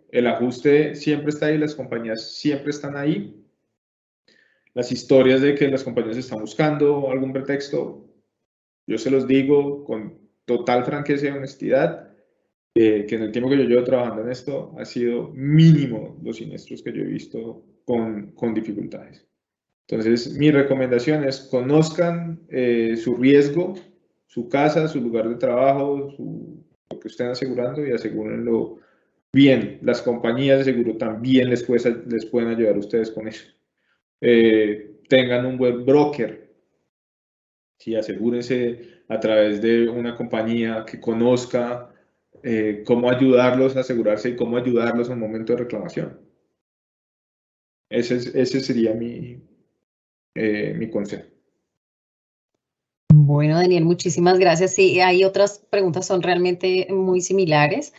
El ajuste siempre está ahí, las compañías siempre están ahí. Las historias de que las compañías están buscando algún pretexto, yo se los digo con total franqueza y honestidad, que en el tiempo que yo llevo trabajando en esto ha sido mínimo los siniestros que yo he visto con dificultades. Entonces, mi recomendación es conozcan su riesgo, su casa, su lugar de trabajo, lo que estén asegurando y asegúrenlo bien. Las compañías de seguro también les pueden ayudar a ustedes con eso. Tengan un buen broker. Sí, asegúrense a través de una compañía que conozca cómo ayudarlos a asegurarse y cómo ayudarlos en un momento de reclamación. Ese sería mi consejo. Bueno, Daniel, muchísimas gracias. Sí, hay otras preguntas, son realmente muy similares.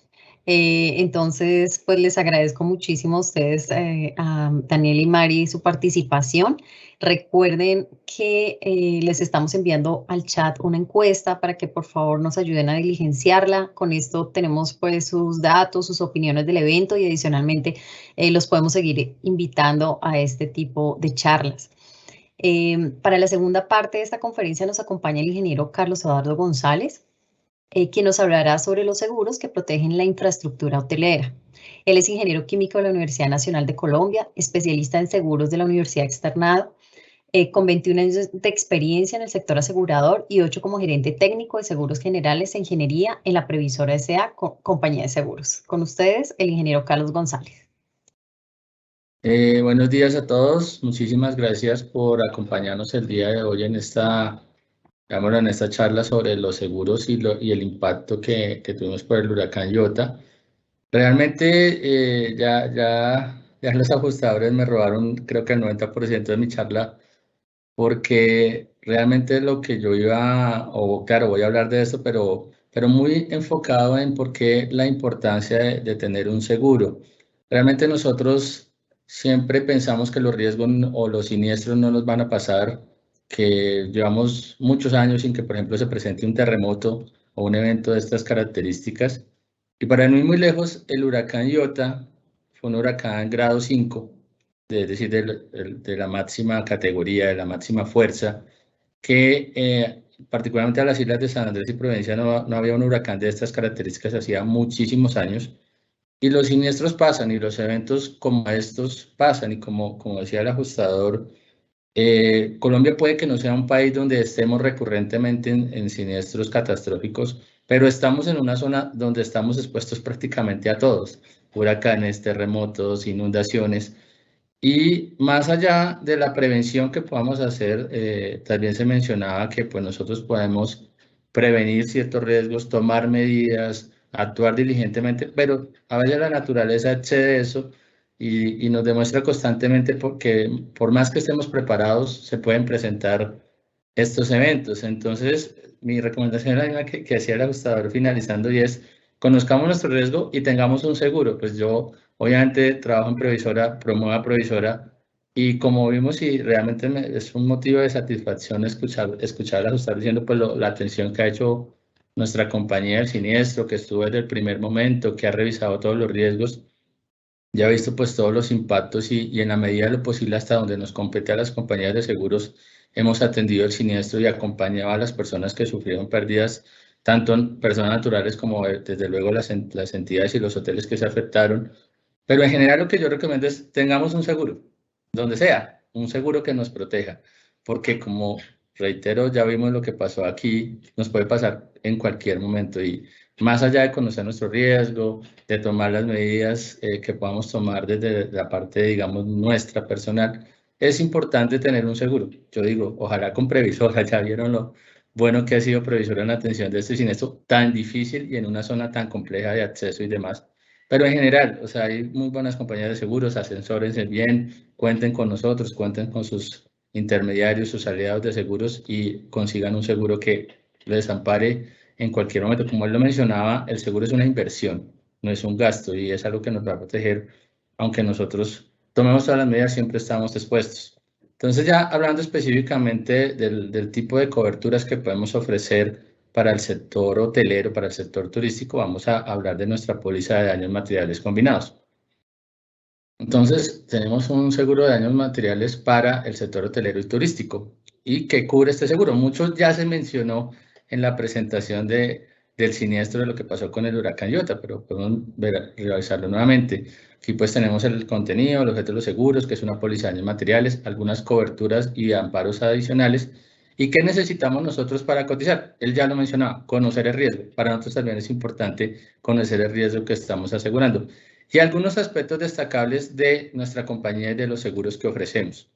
Entonces, pues les agradezco muchísimo a ustedes, a Daniel y Mari, su participación. Recuerden que les estamos enviando al chat una encuesta para que por favor nos ayuden a diligenciarla. Con esto tenemos pues sus datos, sus opiniones del evento y adicionalmente los podemos seguir invitando a este tipo de charlas. Para la segunda parte de esta conferencia nos acompaña el ingeniero Carlos Eduardo González, quien nos hablará sobre los seguros que protegen la infraestructura hotelera. Él es ingeniero químico de la Universidad Nacional de Colombia, especialista en seguros de la Universidad Externado, con 21 años de experiencia en el sector asegurador y 8 como gerente técnico de seguros generales e ingeniería en la Previsora S.A. Compañía de Seguros. Con ustedes, el ingeniero Carlos González. Buenos días a todos. Muchísimas gracias por acompañarnos el día de hoy en esta charla sobre los seguros y el impacto que tuvimos por el huracán Iota. Realmente ya los ajustadores me robaron creo que el 90% de mi charla, porque realmente lo que yo claro, voy a hablar de esto, pero muy enfocado en por qué la importancia de tener un seguro. Realmente nosotros siempre pensamos que los riesgos o los siniestros no nos van a pasar, que llevamos muchos años sin que, por ejemplo, se presente un terremoto o un evento de estas características. Y para no ir muy lejos, el huracán Iota fue un huracán grado 5, es decir, de la máxima categoría, de la máxima fuerza, que particularmente a las islas de San Andrés y Providencia no había un huracán de estas características hacía muchísimos años. Y los siniestros pasan y los eventos como estos pasan, y como decía el ajustador, Colombia puede que no sea un país donde estemos recurrentemente en siniestros catastróficos, pero estamos en una zona donde estamos expuestos prácticamente a todos: huracanes, terremotos, inundaciones. Y más allá de la prevención que podamos hacer, también se mencionaba que pues nosotros podemos prevenir ciertos riesgos, tomar medidas, actuar diligentemente, pero a veces la naturaleza excede eso y nos demuestra constantemente porque por más que estemos preparados, se pueden presentar estos eventos. Entonces, mi recomendación es la misma que hacía el ajustador finalizando, y es: conozcamos nuestro riesgo y tengamos un seguro. Pues yo obviamente trabajo en Previsora, promuevo a Previsora, y como vimos, y realmente es un motivo de satisfacción escuchar al ajustador diciendo pues la atención que ha hecho nuestra compañía del siniestro, que estuvo desde el primer momento, que ha revisado todos los riesgos, ya ha visto pues todos los impactos, y en la medida de lo posible, hasta donde nos compete a las compañías de seguros, hemos atendido el siniestro y acompañado a las personas que sufrieron pérdidas, tanto personas naturales como desde luego las entidades y los hoteles que se afectaron. Pero en general lo que yo recomiendo es: tengamos un seguro, donde sea, un seguro que nos proteja, porque como reitero, ya vimos lo que pasó aquí, nos puede pasar en cualquier momento, y más allá de conocer nuestro riesgo, de tomar las medidas que podamos tomar desde la parte, digamos, nuestra personal, es importante tener un seguro. Yo digo, ojalá con Previsora. Ya vieron lo bueno que ha sido Previsora en la atención de este siniestro tan difícil y en una zona tan compleja de acceso y demás. Pero en general, o sea, hay muy buenas compañías de seguros, asesórense bien, cuenten con nosotros, cuenten con sus intermediarios, sus aliados de seguros y consigan un seguro que les ampare en cualquier momento. Como él lo mencionaba, el seguro es una inversión, no es un gasto y es algo que nos va a proteger, aunque nosotros tomemos todas las medidas, siempre estamos expuestos. Entonces, ya hablando específicamente del tipo de coberturas que podemos ofrecer para el sector hotelero, para el sector turístico, vamos a hablar de nuestra póliza de daños materiales combinados. Entonces, tenemos un seguro de daños materiales para el sector hotelero y turístico. ¿Y qué cubre este seguro? Muchos ya se mencionó en la presentación del siniestro de lo que pasó con el huracán Iota, pero podemos revisarlo nuevamente. Aquí pues tenemos el contenido, el objeto de los seguros, que es una póliza de daños materiales, algunas coberturas y amparos adicionales. ¿Y qué necesitamos nosotros para cotizar? Él ya lo mencionaba, conocer el riesgo. Para nosotros también es importante conocer el riesgo que estamos asegurando. Y algunos aspectos destacables de nuestra compañía y de los seguros que ofrecemos.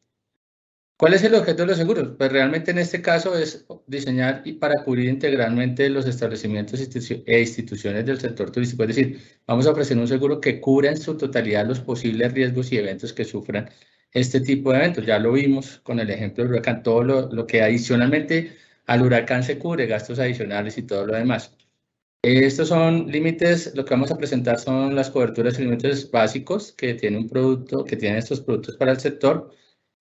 ¿Cuál es el objeto de los seguros? Pues realmente en este caso es diseñar y para cubrir integralmente los establecimientos e instituciones del sector turístico. Es decir, vamos a ofrecer un seguro que cubra en su totalidad los posibles riesgos y eventos que sufran este tipo de eventos. Ya lo vimos con el ejemplo del huracán, todo lo que adicionalmente al huracán se cubre, gastos adicionales y todo lo demás. Estos son límites, lo que vamos a presentar son las coberturas y límites básicos que tiene un producto, que tienen estos productos para el sector.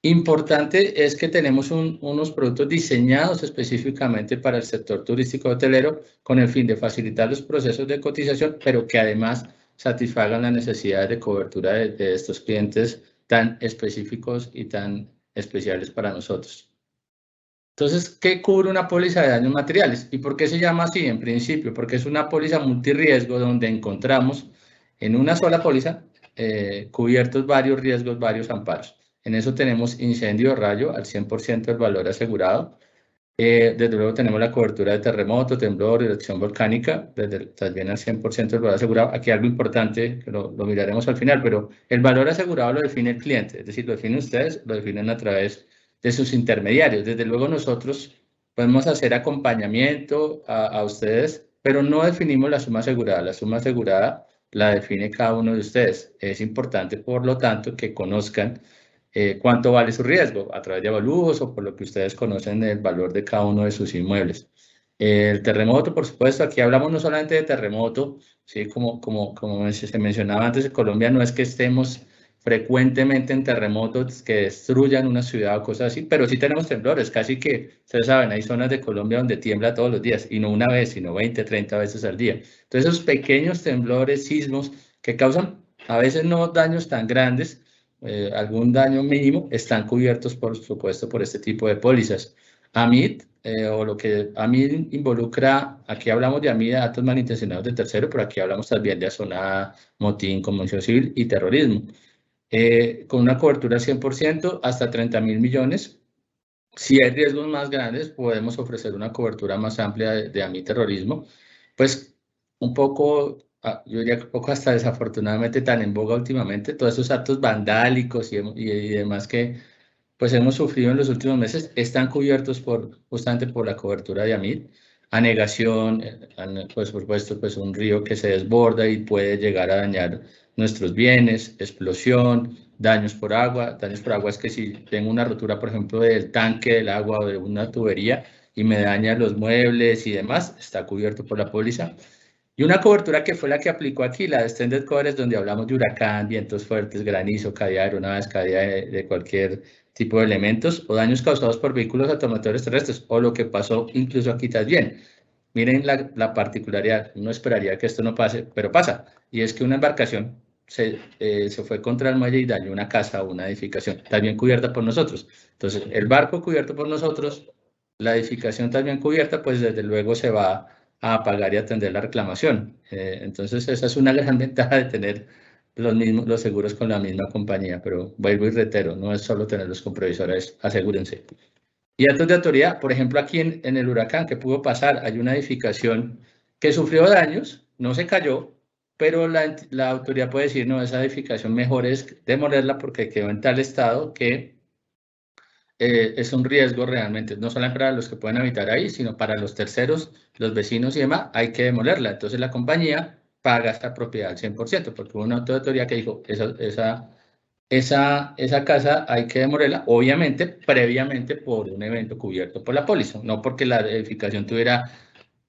Importante es que tenemos unos productos diseñados específicamente para el sector turístico hotelero con el fin de facilitar los procesos de cotización, pero que además satisfagan las necesidades de cobertura de estos clientes tan específicos y tan especiales para nosotros. Entonces, ¿qué cubre una póliza de daños materiales? ¿Y por qué se llama así en principio? Porque es una póliza multirriesgo donde encontramos en una sola póliza cubiertos varios riesgos, varios amparos. En eso tenemos incendio o rayo al 100% del valor asegurado. Desde luego tenemos la cobertura de terremoto, temblor, erupción volcánica, también al 100% del valor asegurado. Aquí algo importante, que lo miraremos al final, pero el valor asegurado lo define el cliente, es decir, lo definen ustedes, lo definen a través de sus intermediarios. Desde luego nosotros podemos hacer acompañamiento a ustedes, pero no definimos la suma asegurada. La suma asegurada la define cada uno de ustedes. Es importante, por lo tanto, que conozcan cuánto vale su riesgo a través de avalúos o por lo que ustedes conocen el valor de cada uno de sus inmuebles. El terremoto, por supuesto, aquí hablamos no solamente de terremoto, ¿sí? Como se mencionaba antes, en Colombia no es que estemos frecuentemente en terremotos que destruyan una ciudad o cosas así, pero sí tenemos temblores, casi que, ustedes saben, hay zonas de Colombia donde tiembla todos los días, y no una vez, sino 20, 30 veces al día. Entonces, esos pequeños temblores, sismos, que causan a veces no daños tan grandes, algún daño mínimo, están cubiertos, por supuesto, por este tipo de pólizas. AMID, o lo que AMID involucra, aquí hablamos de AMID, de actos malintencionados de tercero, pero aquí hablamos también de asonada, motín, conmoción civil y terrorismo. Con una cobertura al 100%, hasta 30.000 millones. Si hay riesgos más grandes, podemos ofrecer una cobertura más amplia de AMID terrorismo. Pues un poco, yo diría que un poco hasta desafortunadamente tan en boga últimamente, todos esos actos vandálicos y demás que pues hemos sufrido en los últimos meses, están cubiertos justamente por la cobertura de AMID. Anegación, pues por supuesto, pues un río que se desborda y puede llegar a dañar nuestros bienes, explosión, daños por agua. Daños por agua es que si tengo una rotura, por ejemplo, del tanque del agua o de una tubería y me daña los muebles y demás, está cubierto por la póliza. Y una cobertura que fue la que aplicó aquí, la de Extended Coverage, donde hablamos de huracán, vientos fuertes, granizo, caída de aeronaves, caída de cualquier tipo de elementos o daños causados por vehículos automotores terrestres, o lo que pasó incluso aquí también. Miren la particularidad, uno esperaría que esto no pase, pero pasa, y es que una embarcación se fue contra el muelle y dañó una casa o una edificación, también cubierta por nosotros. Entonces, el barco cubierto por nosotros, la edificación también cubierta, pues desde luego se va a pagar y atender la reclamación. Entonces, esa es una gran ventaja de tener los seguros con la misma compañía, pero vuelvo y reitero, no es solo tenerlos con previsores, asegúrense. Y datos de autoridad, por ejemplo, aquí en el huracán, ¿qué pudo pasar? Hay una edificación que sufrió daños, no se cayó, pero la autoridad puede decir, no, esa edificación mejor es demolerla porque quedó en tal estado que es un riesgo realmente, no solamente para los que pueden habitar ahí, sino para los terceros, los vecinos y demás, hay que demolerla. Entonces la compañía paga esta propiedad al 100%, porque hubo una autoridad que dijo, esa casa hay que demolerla, obviamente, previamente por un evento cubierto por la póliza, no porque la edificación tuviera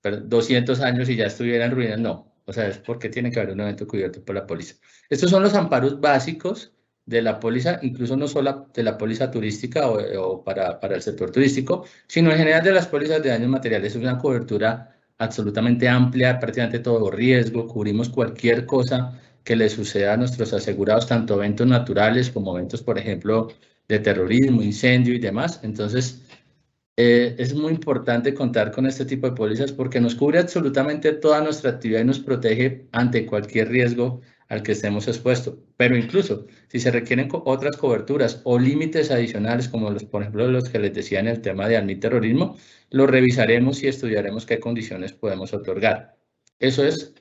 200 años y ya estuviera en ruinas, no. O sea, es porque tiene que haber un evento cubierto por la póliza. Estos son los amparos básicos de la póliza, incluso no solo de la póliza turística o para el sector turístico, sino en general de las pólizas de daños materiales. Es una cobertura absolutamente amplia, prácticamente todo riesgo, cubrimos cualquier cosa que le suceda a nuestros asegurados, tanto eventos naturales como eventos, por ejemplo, de terrorismo, incendio y demás. Entonces, es muy importante contar con este tipo de pólizas porque nos cubre absolutamente toda nuestra actividad y nos protege ante cualquier riesgo al que estemos expuestos. Pero incluso si se requieren otras coberturas o límites adicionales, como por ejemplo los que les decía en el tema de terrorismo, lo revisaremos y estudiaremos qué condiciones podemos otorgar. Eso es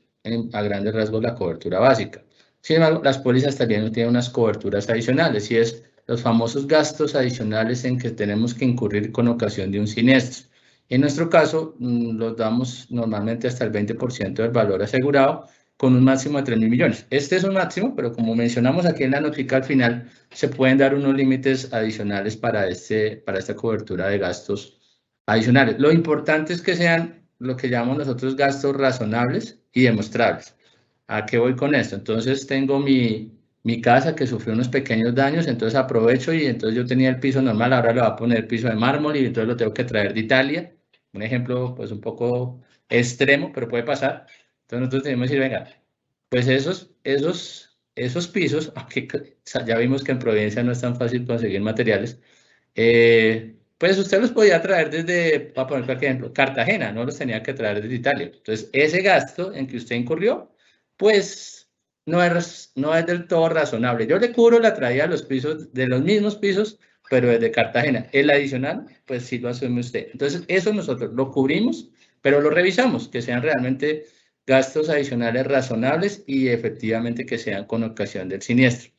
a grandes rasgos la cobertura básica. Sin embargo, las pólizas también tienen unas coberturas adicionales y es los famosos gastos adicionales en que tenemos que incurrir con ocasión de un siniestro. En nuestro caso, los damos normalmente hasta el 20% del valor asegurado con un máximo de 3.000 millones. Este es un máximo, pero como mencionamos aquí en la notica al final, se pueden dar unos límites adicionales para esta cobertura de gastos adicionales. Lo importante es que sean lo que llamamos nosotros gastos razonables y demostrables. ¿A qué voy con esto? Entonces tengo mi casa que sufrió unos pequeños daños, entonces aprovecho y entonces yo tenía el piso normal, ahora le voy a poner piso de mármol y entonces lo tengo que traer de Italia. Un ejemplo pues un poco extremo, pero puede pasar. Entonces nosotros tenemos que decir, venga, pues esos pisos, aunque ya vimos que en Providencia no es tan fácil conseguir materiales, pues usted los podía traer desde, para poner cualquier ejemplo, Cartagena, no los tenía que traer desde Italia. Entonces ese gasto en que usted incurrió, pues no es del todo razonable. Yo le cubro la traída de los pisos, de los mismos pisos, pero desde Cartagena. El adicional, pues sí lo asume usted. Entonces, eso nosotros lo cubrimos, pero lo revisamos, que sean realmente gastos adicionales razonables y efectivamente que sean con ocasión del siniestro.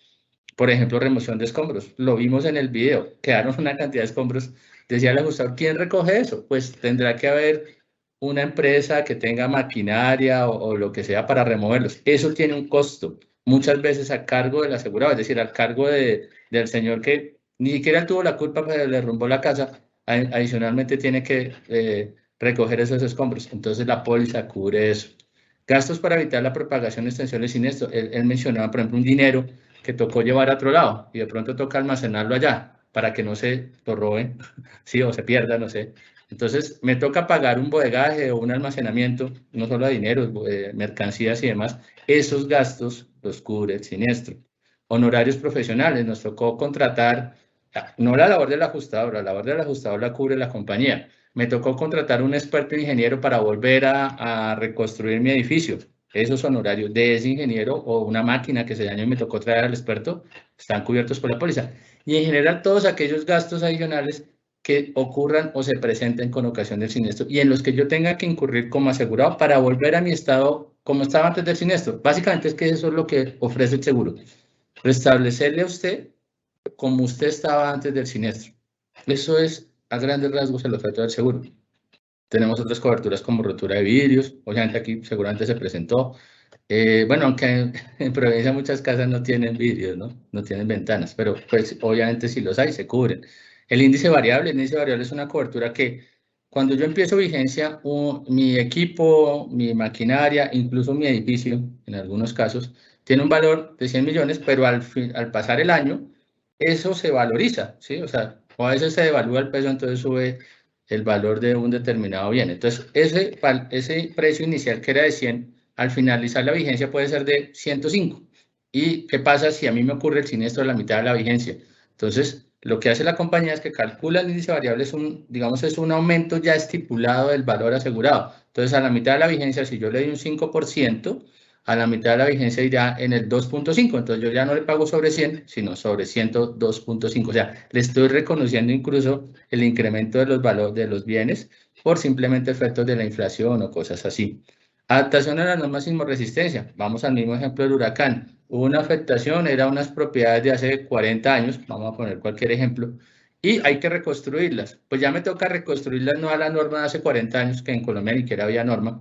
Por ejemplo, remoción de escombros. Lo vimos en el video, quedaron una cantidad de escombros. Decía el ajustador, ¿quién recoge eso? Pues tendrá que haber una empresa que tenga maquinaria o lo que sea para removerlos. Eso tiene un costo, muchas veces a cargo del asegurado, es decir, al cargo del señor que ni siquiera tuvo la culpa, pero le derrumbó la casa. Adicionalmente tiene que recoger esos escombros. Entonces la póliza cubre eso. Gastos para evitar la propagación, extensión de siniestro. Él mencionaba, por ejemplo, un dinero que tocó llevar a otro lado y de pronto toca almacenarlo allá para que no se lo roben, sí, o se pierda, no sé. Entonces, me toca pagar un bodegaje o un almacenamiento, no solo de dinero, mercancías y demás. Esos gastos los cubre el siniestro. Honorarios profesionales, nos tocó contratar, no la labor del ajustador, la labor del ajustador la cubre la compañía. Me tocó contratar un experto ingeniero para volver a reconstruir mi edificio. Esos honorarios de ese ingeniero o una máquina que se dañó y me tocó traer al experto están cubiertos por la póliza. Y en general todos aquellos gastos adicionales que ocurran o se presenten con ocasión del siniestro y en los que yo tenga que incurrir como asegurado para volver a mi estado como estaba antes del siniestro. Básicamente es que eso es lo que ofrece el seguro. Restablecerle a usted como usted estaba antes del siniestro. Eso es a grandes rasgos el objeto del seguro. Tenemos otras coberturas como rotura de vidrios, obviamente aquí seguramente se presentó. Bueno, aunque en Providencia muchas casas no tienen vidrios, ¿no? No tienen ventanas, pero pues obviamente si los hay, se cubren. El índice variable es una cobertura que cuando yo empiezo vigencia, mi equipo, mi maquinaria, incluso mi edificio, en algunos casos, tiene un valor de 100 millones, pero al pasar el año, eso se valoriza, ¿sí? O sea, o a veces se devalúa el peso, entonces sube el valor de un determinado bien. Entonces, ese precio inicial que era de 100, al finalizar la vigencia puede ser de 105. ¿Y qué pasa si a mí me ocurre el siniestro a la mitad de la vigencia? Entonces, lo que hace la compañía es que calcula el índice variable, digamos, es un aumento ya estipulado del valor asegurado. Entonces, a la mitad de la vigencia, si yo le doy un 5%, a la mitad de la vigencia irá en el 2.5. Entonces, yo ya no le pago sobre 100, sino sobre 102.5. O sea, le estoy reconociendo incluso el incremento de los valores de los bienes por simplemente efectos de la inflación o cosas así. Adaptación a las normas sismoresistencia. Vamos al mismo ejemplo del huracán. Hubo una afectación, eran unas propiedades de hace 40 años, vamos a poner cualquier ejemplo, y hay que reconstruirlas. Pues ya me toca reconstruirlas no a la norma de hace 40 años, que en Colombia ni siquiera había norma,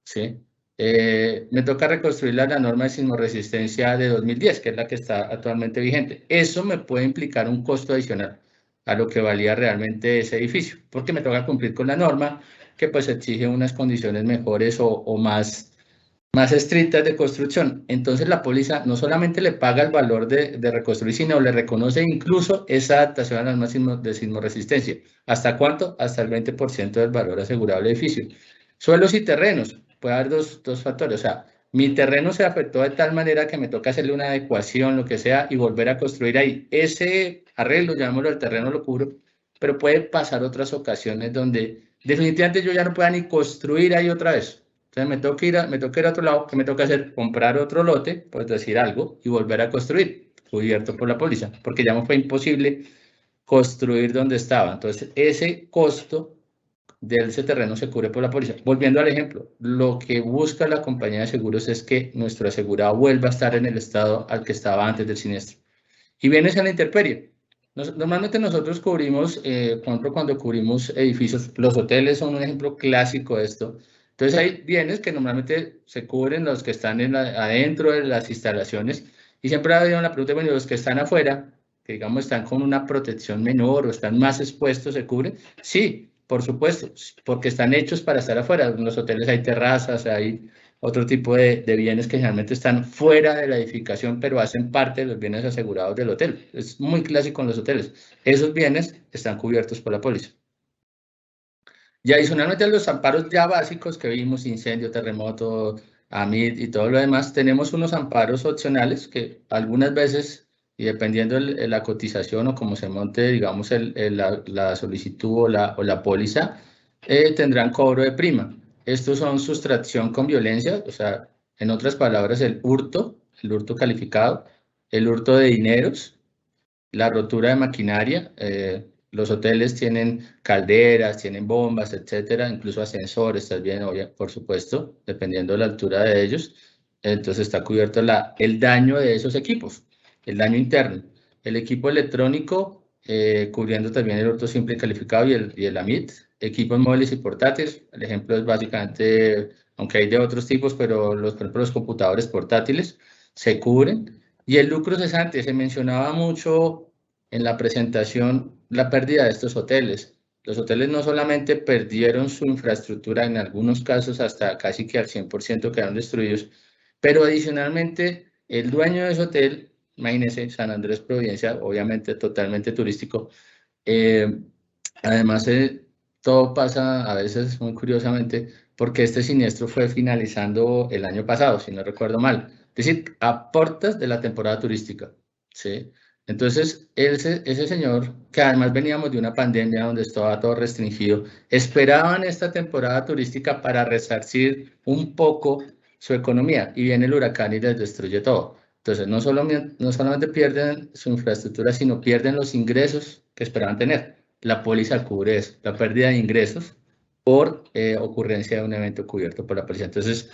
¿sí? me toca reconstruir la norma de sismoresistencia de 2010, que es la que está actualmente vigente. Eso me puede implicar un costo adicional a lo que valía realmente ese edificio, porque me toca cumplir con la norma que pues exige unas condiciones mejores o más estrictas de construcción. Entonces la póliza no solamente le paga el valor de reconstruir, sino le reconoce incluso esa adaptación a las normas de sismoresistencia. ¿Hasta cuánto? Hasta el 20% del valor asegurable del edificio. Suelos y terrenos. Puede haber dos factores. O sea, mi terreno se afectó de tal manera que me toca hacerle una adecuación, lo que sea, y volver a construir ahí. Ese arreglo, llamémoslo, el terreno lo cubro, pero puede pasar otras ocasiones donde definitivamente yo ya no pueda ni construir ahí otra vez. Entonces me toca ir a otro lado, que me toca hacer, comprar otro lote, pues decir algo, y volver a construir, cubierto por la póliza, porque ya me fue imposible construir donde estaba. Entonces ese costo de ese terreno se cubre por la póliza. Volviendo al ejemplo, lo que busca la compañía de seguros es que nuestro asegurado vuelva a estar en el estado al que estaba antes del siniestro. Y vienes a la intemperie. Normalmente nosotros cubrimos, por ejemplo, cuando cubrimos edificios, los hoteles son un ejemplo clásico de esto. Entonces hay bienes que normalmente se cubren los que están adentro de las instalaciones, y siempre ha habido una pregunta, bueno, los que están afuera, que digamos están con una protección menor o están más expuestos, ¿se cubren? Sí, por supuesto, porque están hechos para estar afuera. En los hoteles hay terrazas, hay otro tipo de bienes que generalmente están fuera de la edificación, pero hacen parte de los bienes asegurados del hotel. Es muy clásico en los hoteles. Esos bienes están cubiertos por la póliza. Y adicionalmente a los amparos ya básicos que vimos, incendio, terremoto, AMIT y todo lo demás, tenemos unos amparos opcionales que algunas veces, y dependiendo de la cotización o cómo se monte, digamos, la solicitud o la póliza, tendrán cobro de prima. Estos son sustracción con violencia, o sea, en otras palabras, el hurto calificado, el hurto de dineros, la rotura de maquinaria. Los hoteles tienen calderas, tienen bombas, etcétera, incluso ascensores también, por supuesto, dependiendo de la altura de ellos. Entonces está cubierto el daño de esos equipos, el daño interno. El equipo electrónico, cubriendo también el hurto simple y calificado y el AMIT. Equipos móviles y portátiles, el ejemplo es básicamente, aunque hay de otros tipos, pero por ejemplo, los computadores portátiles se cubren. Y el lucro cesante, se mencionaba mucho en la presentación la pérdida de estos hoteles. Los hoteles no solamente perdieron su infraestructura, en algunos casos hasta casi que al 100% quedaron destruidos, pero adicionalmente el dueño de ese hotel, imagínense, San Andrés Providencia, obviamente totalmente turístico, además todo pasa a veces muy curiosamente porque este siniestro fue finalizando el año pasado, si no recuerdo mal, es decir, a puertas de la temporada turística, ¿sí? Entonces, ese señor, que además veníamos de una pandemia donde estaba todo restringido, esperaban esta temporada turística para resarcir un poco su economía, y viene el huracán y les destruye todo. Entonces, no solamente pierden su infraestructura, sino pierden los ingresos que esperaban tener. La póliza cubre eso, la pérdida de ingresos por ocurrencia de un evento cubierto por la póliza. Entonces,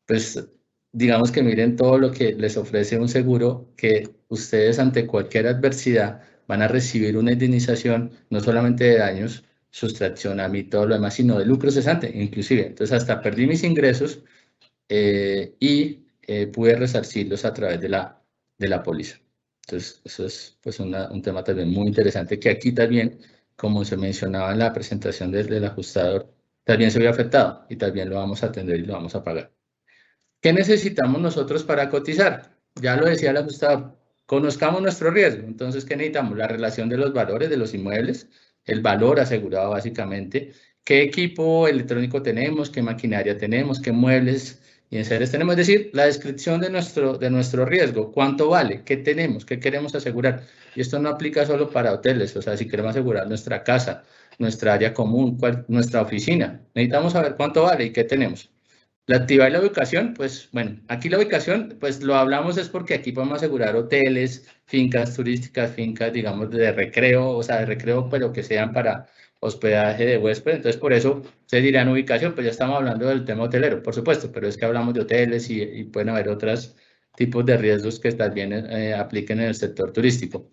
pues digamos que miren todo lo que les ofrece un seguro, que ustedes ante cualquier adversidad van a recibir una indemnización, no solamente de daños, sustracción, AMIT, todo lo demás, sino de lucro cesante, inclusive. Entonces hasta perdí mis ingresos y pude resarcirlos a través de la póliza. Entonces eso es pues un tema también muy interesante, que aquí también, como se mencionaba en la presentación del ajustador, también se ve afectado y también lo vamos a atender y lo vamos a pagar. ¿Qué necesitamos nosotros para cotizar? Ya lo decía el ajustador, conozcamos nuestro riesgo. Entonces, ¿qué necesitamos? La relación de los valores de los inmuebles, el valor asegurado básicamente, qué equipo electrónico tenemos, qué maquinaria tenemos, qué muebles y enseres tenemos. Es decir, la descripción de nuestro riesgo, cuánto vale, qué tenemos, qué queremos asegurar. Y esto no aplica solo para hoteles, o sea, si queremos asegurar nuestra casa, nuestra área común, nuestra oficina, necesitamos saber cuánto vale y qué tenemos. La actividad y la ubicación, pues bueno, aquí la ubicación, pues lo hablamos es porque aquí podemos asegurar hoteles, fincas turísticas, fincas, digamos, de recreo, o sea, de recreo, pero que sean para hospedaje de huésped. Entonces, por eso se dirán ubicación, pues ya estamos hablando del tema hotelero, por supuesto, pero es que hablamos de hoteles y pueden haber otros tipos de riesgos que también apliquen en el sector turístico.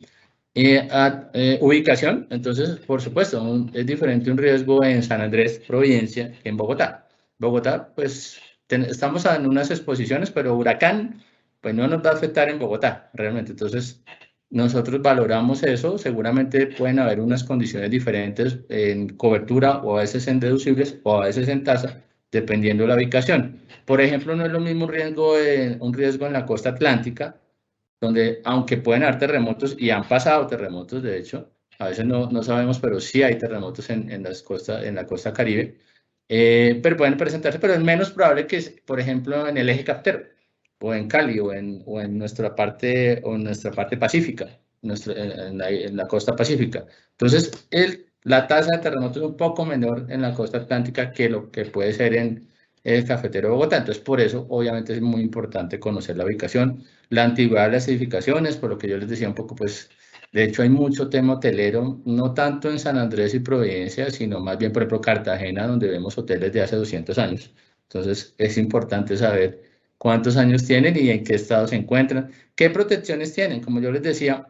Ubicación, entonces, por supuesto, es diferente un riesgo en San Andrés, Providencia, que en Bogotá. Bogotá, pues estamos en unas exposiciones, pero huracán, pues no nos va a afectar en Bogotá, realmente. Entonces, nosotros valoramos eso. Seguramente pueden haber unas condiciones diferentes en cobertura o a veces en deducibles o a veces en tasa, dependiendo de la ubicación. Por ejemplo, no es lo mismo un riesgo en la costa atlántica, donde aunque pueden haber terremotos, y han pasado terremotos, de hecho, a veces no sabemos, pero sí hay terremotos en la costa Caribe, pero pueden presentarse, pero es menos probable que, por ejemplo, en el eje cafetero, o en Cali, o en nuestra parte pacífica, en la costa pacífica. Entonces, la tasa de terremotos es un poco menor en la costa atlántica que lo que puede ser en el cafetero de Bogotá. Entonces, por eso, obviamente, es muy importante conocer la ubicación, la antigüedad de las edificaciones, por lo que yo les decía un poco, pues, de hecho, hay mucho tema hotelero, no tanto en San Andrés y Providencia, sino más bien, por ejemplo, Cartagena, donde vemos hoteles de hace 200 años. Entonces, es importante saber cuántos años tienen y en qué estado se encuentran, qué protecciones tienen. Como yo les decía,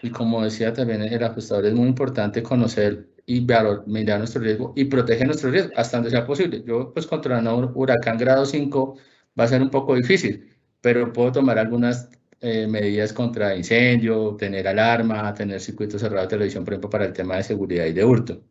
y como decía también el ajustador, es muy importante conocer y mirar nuestro riesgo y proteger nuestro riesgo hasta donde sea posible. Yo, pues, contra un huracán grado 5 va a ser un poco difícil, pero puedo tomar algunas medidas contra incendio, tener alarma, tener circuito cerrado de televisión, por ejemplo, para el tema de seguridad y de hurto.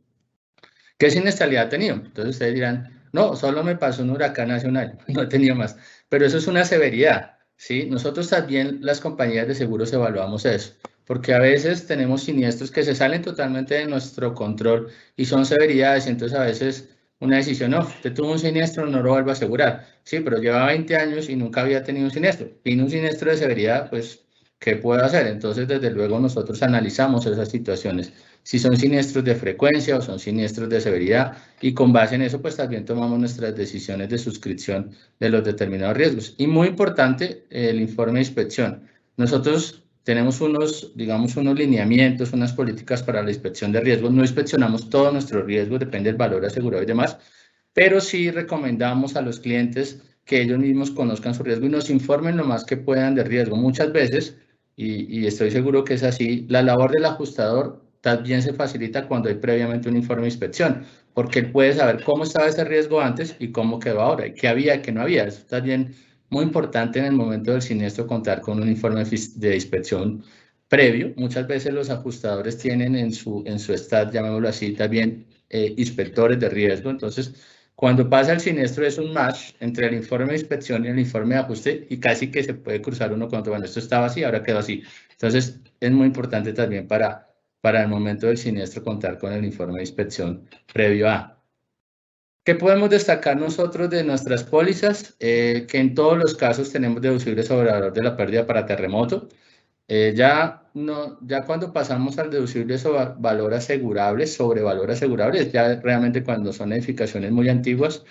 ¿Qué siniestralidad ha tenido? Entonces ustedes dirán, no, solo me pasó un huracán hace un año, no he tenido más. Pero eso es una severidad, ¿sí? Nosotros también, las compañías de seguros, evaluamos eso, porque a veces tenemos siniestros que se salen totalmente de nuestro control y son severidades, entonces a veces una decisión, no, te tuvo un siniestro, no lo vuelvo a asegurar. Sí, pero lleva 20 años y nunca había tenido un siniestro. Vino un siniestro de severidad, pues, ¿qué puedo hacer? Entonces, desde luego, nosotros analizamos esas situaciones, si son siniestros de frecuencia o son siniestros de severidad, y con base en eso, pues, también tomamos nuestras decisiones de suscripción de los determinados riesgos. Y muy importante, el informe de inspección. Nosotros tenemos digamos, unos lineamientos, unas políticas para la inspección de riesgos. No inspeccionamos todos nuestros riesgos, depende del valor asegurado y demás, pero sí recomendamos a los clientes que ellos mismos conozcan su riesgo y nos informen lo más que puedan de riesgo. Muchas veces, y estoy seguro que es así, la labor del ajustador también se facilita cuando hay previamente un informe de inspección, porque él puede saber cómo estaba ese riesgo antes y cómo quedó ahora, y qué había y qué no había. Eso está bien, muy importante en el momento del siniestro contar con un informe de inspección previo. Muchas veces los ajustadores tienen en su staff, llamémoslo así, también inspectores de riesgo. Entonces, cuando pasa el siniestro es un match entre el informe de inspección y el informe de ajuste, y casi que se puede cruzar uno con otro. Bueno, esto estaba así, ahora quedó así. Entonces, es muy importante también para el momento del siniestro contar con el informe de inspección previo a. ¿Qué podemos destacar nosotros de nuestras pólizas? Que en todos los casos tenemos deducible sobre el valor de la pérdida para terremoto. Ya cuando pasamos al deducible sobre valor asegurable, ya realmente cuando son edificaciones muy antiguas,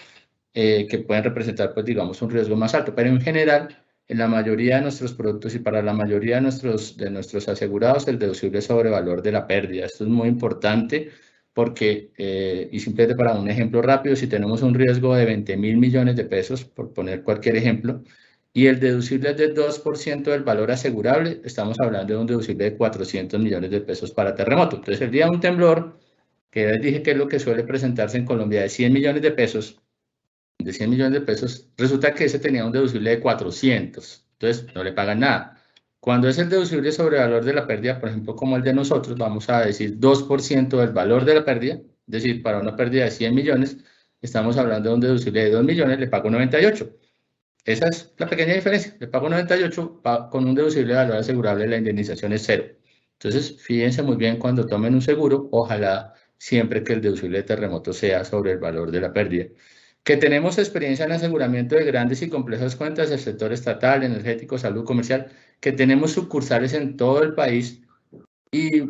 que pueden representar, pues, digamos, un riesgo más alto. Pero en general, en la mayoría de nuestros productos y para la mayoría de nuestros asegurados, el deducible sobre valor de la pérdida. Esto es muy importante porque, y simplemente para un ejemplo rápido, si tenemos un riesgo de 20.000 millones de pesos, por poner cualquier ejemplo, y el deducible es del 2% del valor asegurable, estamos hablando de un deducible de 400 millones de pesos para terremoto. Entonces, el día de un temblor, que les dije que es lo que suele presentarse en Colombia, de 100 millones de pesos, resulta que ese tenía un deducible de 400, entonces no le pagan nada. Cuando es el deducible sobre el valor de la pérdida, por ejemplo, como el de nosotros, vamos a decir 2% del valor de la pérdida, es decir, para una pérdida de 100 millones, estamos hablando de un deducible de 2 millones, le pago 98. Esa es la pequeña diferencia, le pago 98, con un deducible de valor asegurable, la indemnización es 0. Entonces, fíjense muy bien cuando tomen un seguro, ojalá siempre que el deducible de terremoto sea sobre el valor de la pérdida. Que tenemos experiencia en aseguramiento de grandes y complejas cuentas del sector estatal, energético, salud, comercial, que tenemos sucursales en todo el país y,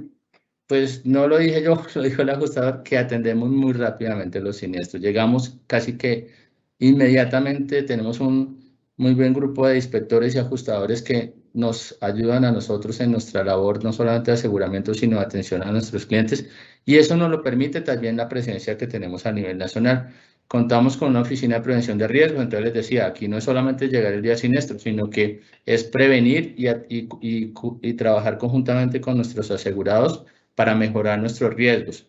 pues, no lo dije yo, lo dijo el ajustador, que atendemos muy rápidamente los siniestros. Llegamos casi que inmediatamente, tenemos un muy buen grupo de inspectores y ajustadores que nos ayudan a nosotros en nuestra labor, no solamente de aseguramiento, sino de atención a nuestros clientes, y eso nos lo permite también la presencia que tenemos a nivel nacional. Contamos con una oficina de prevención de riesgo, entonces les decía, aquí no es solamente llegar el día siniestro, sino que es prevenir y trabajar conjuntamente con nuestros asegurados para mejorar nuestros riesgos.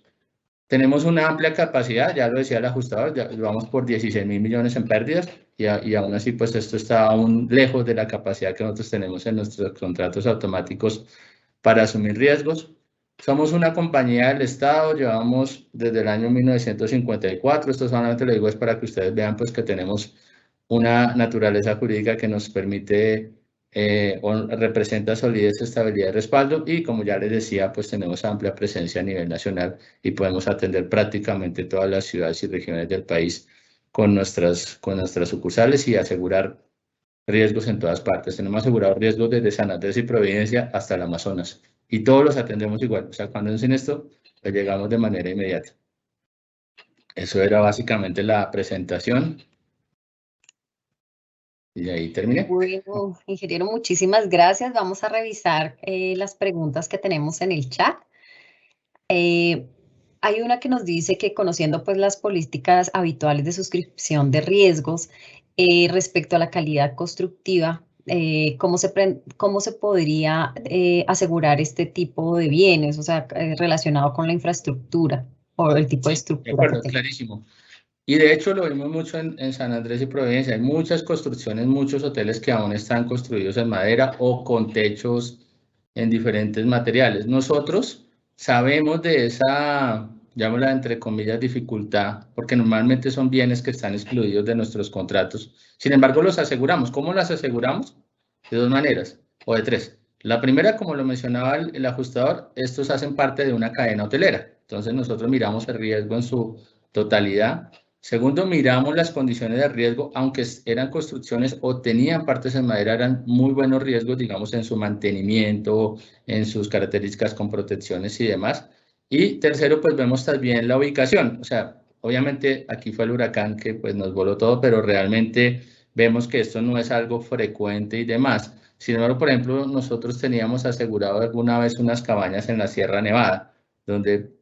Tenemos una amplia capacidad, ya lo decía el ajustador, ya vamos por 16.000 millones en pérdidas y aún así pues esto está aún lejos de la capacidad que nosotros tenemos en nuestros contratos automáticos para asumir riesgos. Somos una compañía del Estado, llevamos desde el año 1954, esto solamente lo digo es para que ustedes vean pues que tenemos una naturaleza jurídica que nos permite representa solidez, estabilidad y respaldo y como ya les decía pues tenemos amplia presencia a nivel nacional y podemos atender prácticamente todas las ciudades y regiones del país con nuestras sucursales y asegurar riesgos en todas partes. Tenemos asegurado riesgos desde San Andrés y Providencia hasta el Amazonas y todos los atendemos igual. O sea, cuando hacen esto, pues llegamos de manera inmediata. Eso era básicamente la presentación. Y ahí terminé. Bueno, ingeniero, muchísimas gracias. Vamos a revisar las preguntas que tenemos en el chat. Hay una que nos dice que conociendo pues las políticas habituales de suscripción de riesgos respecto a la calidad constructiva, ¿cómo se podría asegurar este tipo de bienes, o sea, relacionado con la infraestructura o el tipo de Sí, de estructura que acuerdo, tenga? clarísimo. Y de hecho lo vimos mucho en San Andrés y Providencia. Hay muchas construcciones, muchos hoteles que aún están construidos en madera o con techos en diferentes materiales. Nosotros sabemos de esa, llamémosla entre comillas, dificultad, porque normalmente son bienes que están excluidos de nuestros contratos. Sin embargo, los aseguramos. ¿Cómo las aseguramos? De dos maneras, o de tres. La primera, como lo mencionaba el ajustador, estos hacen parte de una cadena hotelera. Entonces nosotros miramos el riesgo en su totalidad. Segundo, miramos las condiciones de riesgo, aunque eran construcciones o tenían partes en madera, eran muy buenos riesgos, digamos, en su mantenimiento, en sus características con protecciones y demás. Y tercero, pues vemos también la ubicación. O sea, obviamente aquí fue el huracán que pues nos voló todo, pero realmente vemos que esto no es algo frecuente y demás. Sin embargo, por ejemplo, nosotros teníamos asegurado alguna vez unas cabañas en la Sierra Nevada, donde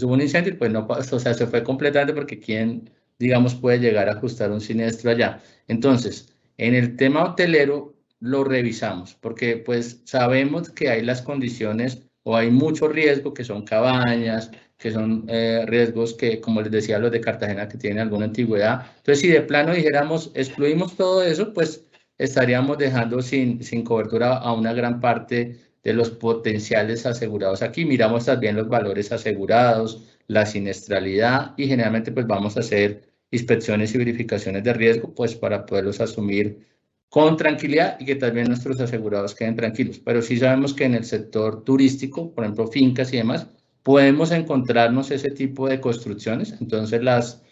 hubo un incendio y pues no pasó, o sea, se fue completamente porque quién, digamos, puede llegar a ajustar un siniestro allá. Entonces, en el tema hotelero lo revisamos porque pues sabemos que hay las condiciones o hay mucho riesgo que son cabañas, que son riesgos que, como les decía, los de Cartagena que tienen alguna antigüedad. Entonces, si de plano dijéramos, excluimos todo eso, pues estaríamos dejando sin cobertura a una gran parte de los potenciales asegurados aquí. Miramos también los valores asegurados, la siniestralidad y generalmente pues vamos a hacer inspecciones y verificaciones de riesgo pues para poderlos asumir con tranquilidad y que también nuestros asegurados queden tranquilos. Pero sí sabemos que en el sector turístico, por ejemplo fincas y demás, podemos encontrarnos ese tipo de construcciones. Entonces las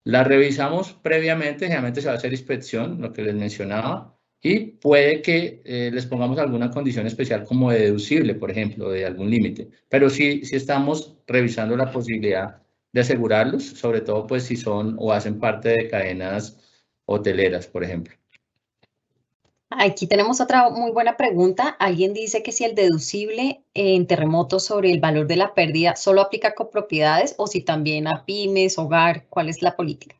revisamos previamente, generalmente se va a hacer inspección, lo que les mencionaba, y puede que les pongamos alguna condición especial como de deducible, por ejemplo, de algún límite. Pero sí estamos revisando la posibilidad de asegurarlos, sobre todo pues si son o hacen parte de cadenas hoteleras, por ejemplo. Aquí tenemos otra muy buena pregunta. Alguien dice que si el deducible en terremotos sobre el valor de la pérdida solo aplica con propiedades o si también a pymes, hogar, ¿cuál es la política?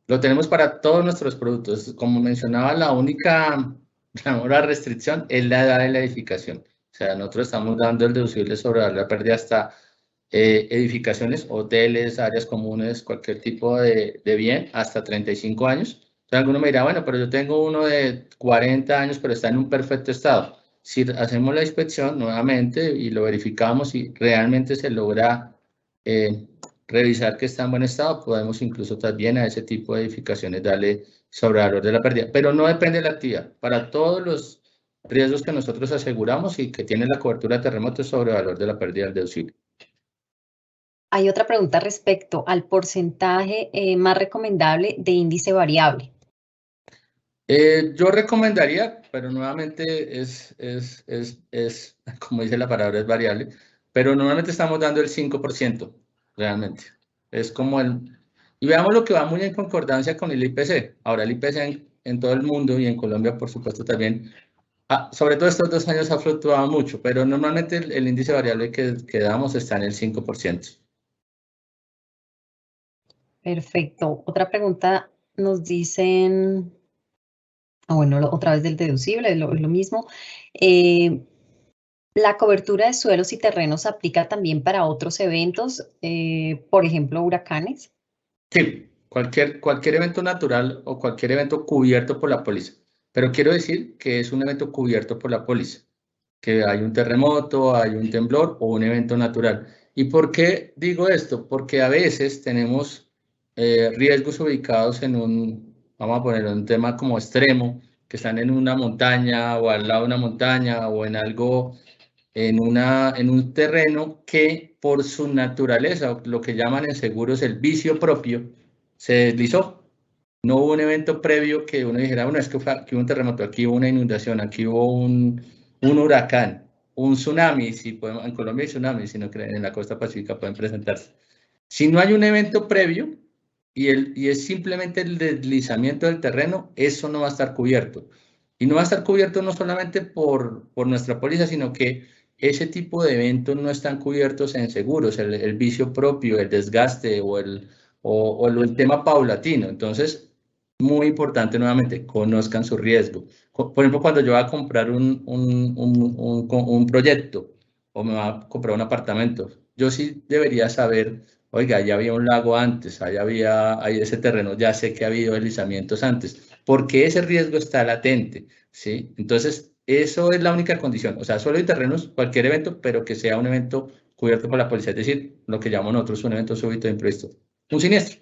Lo tenemos para todos nuestros productos. Como mencionaba, la única restricción es la edad de la edificación. O sea, nosotros estamos dando el deducible sobre la pérdida hasta edificaciones, hoteles, áreas comunes, cualquier tipo de bien, hasta 35 años. Entonces, alguno me dirá, bueno, pero yo tengo uno de 40 años, pero está en un perfecto estado. Si hacemos la inspección nuevamente y lo verificamos y realmente se logra revisar que está en buen estado, podemos incluso también a ese tipo de edificaciones darle sobrevalor de la pérdida, pero no depende de la actividad. Para todos los riesgos que nosotros aseguramos y que tienen la cobertura de terremoto es sobrevalor de la pérdida del deducible. Hay otra pregunta respecto al porcentaje más recomendable de índice variable. Yo recomendaría, pero nuevamente como dice la palabra, es variable, pero normalmente estamos dando el 5%, realmente. Es como y veamos lo que va muy en concordancia con el IPC. Ahora, el IPC en todo el mundo y en Colombia, por supuesto, también, sobre todo estos 2 años ha fluctuado mucho, pero normalmente el índice variable que damos está en el 5%. Perfecto. Otra pregunta nos dicen, bueno, otra vez del deducible, es lo mismo. ¿La cobertura de suelos y terrenos aplica también para otros eventos, por ejemplo, huracanes? Sí, cualquier evento natural o cualquier evento cubierto por la póliza. Pero quiero decir que es un evento cubierto por la póliza, que hay un terremoto, hay un temblor o un evento natural. ¿Y por qué digo esto? Porque a veces tenemos riesgos ubicados en vamos a poner un tema como extremo, que están en una montaña o al lado de una montaña o en algo, en un terreno que por su naturaleza, lo que llaman en seguros el vicio propio, se deslizó. No hubo un evento previo que uno dijera, bueno, es que aquí hubo un terremoto, aquí hubo una inundación, aquí hubo un huracán, un tsunami, si podemos, en Colombia hay tsunami, sino que en la costa pacífica pueden presentarse. Si no hay un evento previo y es simplemente el deslizamiento del terreno, eso no va a estar cubierto. Y no va a estar cubierto no solamente por nuestra póliza, sino que ese tipo de eventos no están cubiertos en seguros, el vicio propio, el desgaste o el tema paulatino. Entonces, muy importante nuevamente, conozcan su riesgo. Por ejemplo, cuando yo voy a comprar un proyecto o me va a comprar un apartamento, yo sí debería saber, oiga, ya había un lago antes, ahí ese terreno, ya sé que ha habido deslizamientos antes, porque ese riesgo está latente, ¿sí? Entonces, eso es la única condición. O sea, solo hay terrenos, cualquier evento, pero que sea un evento cubierto por la policía, es decir, lo que llamamos nosotros un evento súbito de imprevisto, un siniestro.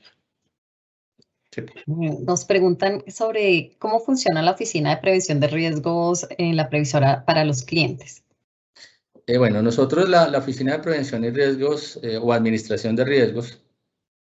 Sí. Nos preguntan sobre cómo funciona la Oficina de Prevención de Riesgos en la Previsora para los clientes. Bueno, nosotros la Oficina de Prevención y Riesgos o Administración de Riesgos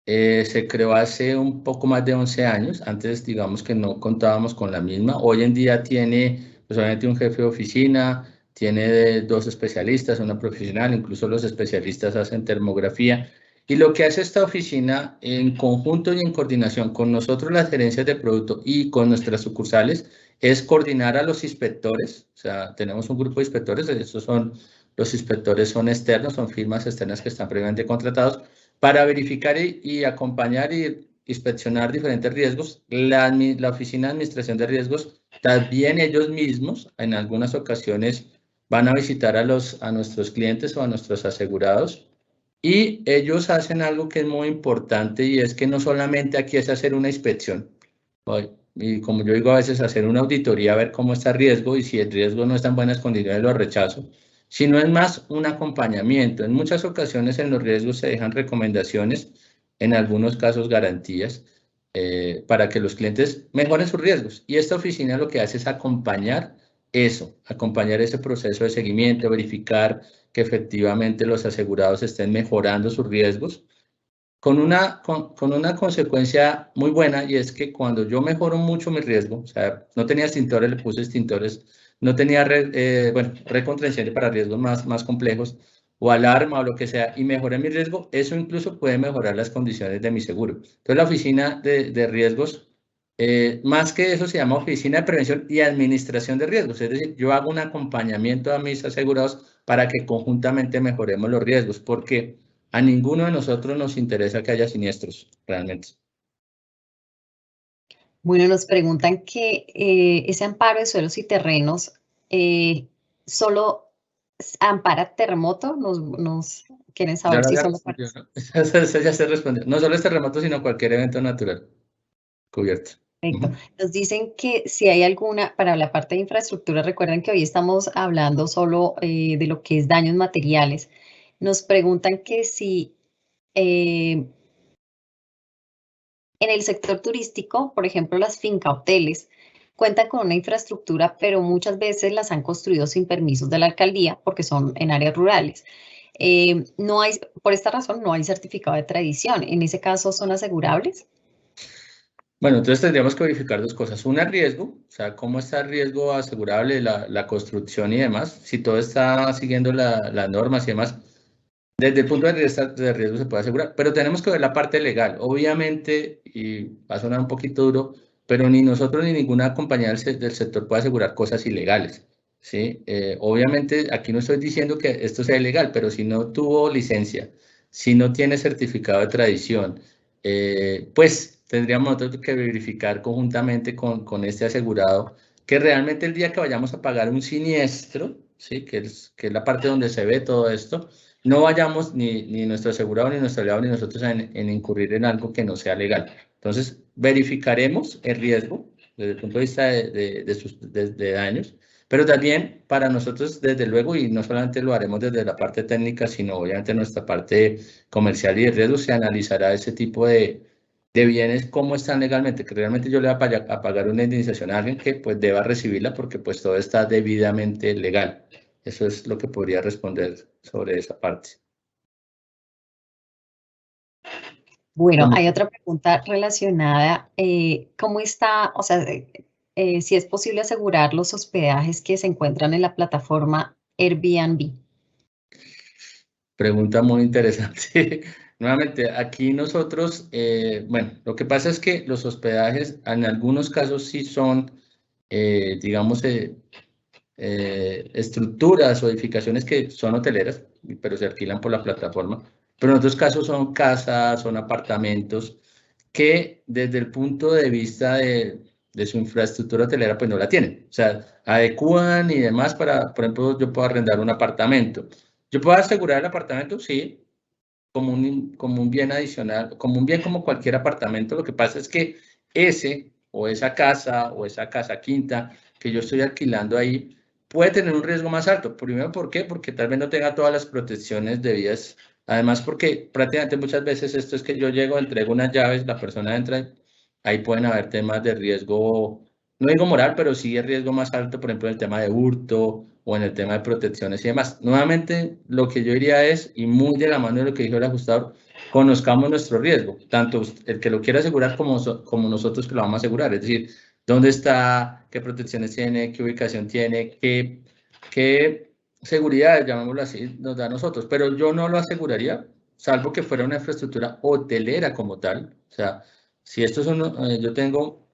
se creó hace un poco más de 11 años. Antes, digamos que no contábamos con la misma. Hoy en día tiene, pues obviamente, un jefe de oficina, tiene dos especialistas, una profesional, incluso los especialistas hacen termografía. Y lo que hace esta oficina en conjunto y en coordinación con nosotros, las gerencias de producto y con nuestras sucursales, es coordinar a los inspectores. O sea, tenemos un grupo de inspectores, los inspectores son externos, son firmas externas que están previamente contratados para verificar y acompañar y inspeccionar diferentes riesgos. La Oficina de Administración de Riesgos, también ellos mismos, en algunas ocasiones, van a visitar a nuestros clientes o a nuestros asegurados y ellos hacen algo que es muy importante y es que no solamente aquí es hacer una inspección, y como yo digo a veces, hacer una auditoría a ver cómo está el riesgo y si el riesgo no está en buenas condiciones lo rechazo, sino es más un acompañamiento. En muchas ocasiones en los riesgos se dejan recomendaciones, en algunos casos garantías, para que los clientes mejoren sus riesgos. Y esta oficina lo que hace es acompañar eso, acompañar ese proceso de seguimiento, verificar que efectivamente los asegurados estén mejorando sus riesgos con una consecuencia muy buena, y es que cuando yo mejoro mucho mi riesgo, o sea, no tenía extintores, le puse extintores, no tenía red contra incendio para riesgos más complejos, o alarma o lo que sea, y mejoré mi riesgo, eso incluso puede mejorar las condiciones de mi seguro. Entonces, la oficina de riesgos, más que eso, se llama Oficina de Prevención y Administración de Riesgos, es decir, yo hago un acompañamiento a mis asegurados para que conjuntamente mejoremos los riesgos, porque a ninguno de nosotros nos interesa que haya siniestros, realmente. Bueno, nos preguntan que ese amparo de suelos y terrenos solo ampara terremoto. Nos quieren Ya saber lo si había solo respondido, ¿no? Eso ya se respondió. No solo es terremoto, sino cualquier evento natural cubierto. Perfecto. Nos dicen que si hay alguna, para la parte de infraestructura, recuerden que hoy estamos hablando solo de lo que es daños materiales. Nos preguntan que si en el sector turístico, por ejemplo, las finca hoteles, cuentan con una infraestructura, pero muchas veces las han construido sin permisos de la alcaldía porque son en áreas rurales. No hay, por esta razón, no hay certificado de tradición. En ese caso, ¿son asegurables? Bueno, entonces tendríamos que verificar dos cosas. Una, riesgo, o sea, cómo está el riesgo asegurable, la construcción y demás. Si todo está siguiendo las normas y demás, desde el punto de vista de riesgo se puede asegurar. Pero tenemos que ver la parte legal. Obviamente, y va a sonar un poquito duro, pero ni nosotros ni ninguna compañía del sector puede asegurar cosas ilegales, ¿sí? Obviamente, aquí no estoy diciendo que esto sea ilegal, pero si no tuvo licencia, si no tiene certificado de tradición, pues tendríamos nosotros que verificar conjuntamente con este asegurado que realmente el día que vayamos a pagar un siniestro, ¿sí? Que es la parte donde se ve todo esto, no vayamos ni nuestro asegurado, ni nuestro aliado, ni nosotros en incurrir en algo que no sea legal. Entonces, verificaremos el riesgo desde el punto de vista de daños, pero también para nosotros, desde luego, y no solamente lo haremos desde la parte técnica, sino obviamente nuestra parte comercial y de riesgo, se analizará ese tipo de bienes, cómo están legalmente, que realmente yo le voy a pagar una indemnización a alguien que pues deba recibirla porque pues todo está debidamente legal. Eso es lo que podría responder sobre esa parte. Bueno, hay otra pregunta relacionada. ¿Cómo está, o sea, si es posible asegurar los hospedajes que se encuentran en la plataforma Airbnb? Pregunta muy interesante. Nuevamente, aquí nosotros, bueno, lo que pasa es que los hospedajes en algunos casos sí son, digamos, estructuras o edificaciones que son hoteleras, pero se alquilan por la plataforma. Pero en otros casos son casas, son apartamentos que desde el punto de vista de su infraestructura hotelera, pues no la tienen. O sea, adecúan y demás para, por ejemplo, yo puedo arrendar un apartamento. ¿Yo puedo asegurar el apartamento? Sí, como un bien adicional, como un bien como cualquier apartamento. Lo que pasa es que ese o esa casa quinta que yo estoy alquilando ahí puede tener un riesgo más alto. Primero, ¿por qué? Porque tal vez no tenga todas las protecciones debidas. Además, porque prácticamente muchas veces esto es que yo llego, entrego unas llaves, la persona entra, ahí pueden haber temas de riesgo, no digo moral, pero sí el riesgo más alto, por ejemplo, en el tema de hurto o en el tema de protecciones y demás. Nuevamente, lo que yo diría es, y muy de la mano de lo que dijo el ajustador, conozcamos nuestro riesgo, tanto el que lo quiera asegurar como nosotros que lo vamos a asegurar. Es decir, dónde está, qué protecciones tiene, qué ubicación tiene, qué seguridad, llamémoslo así, nos da a nosotros. Pero yo no lo aseguraría, salvo que fuera una infraestructura hotelera como tal. O sea, si esto es yo tengo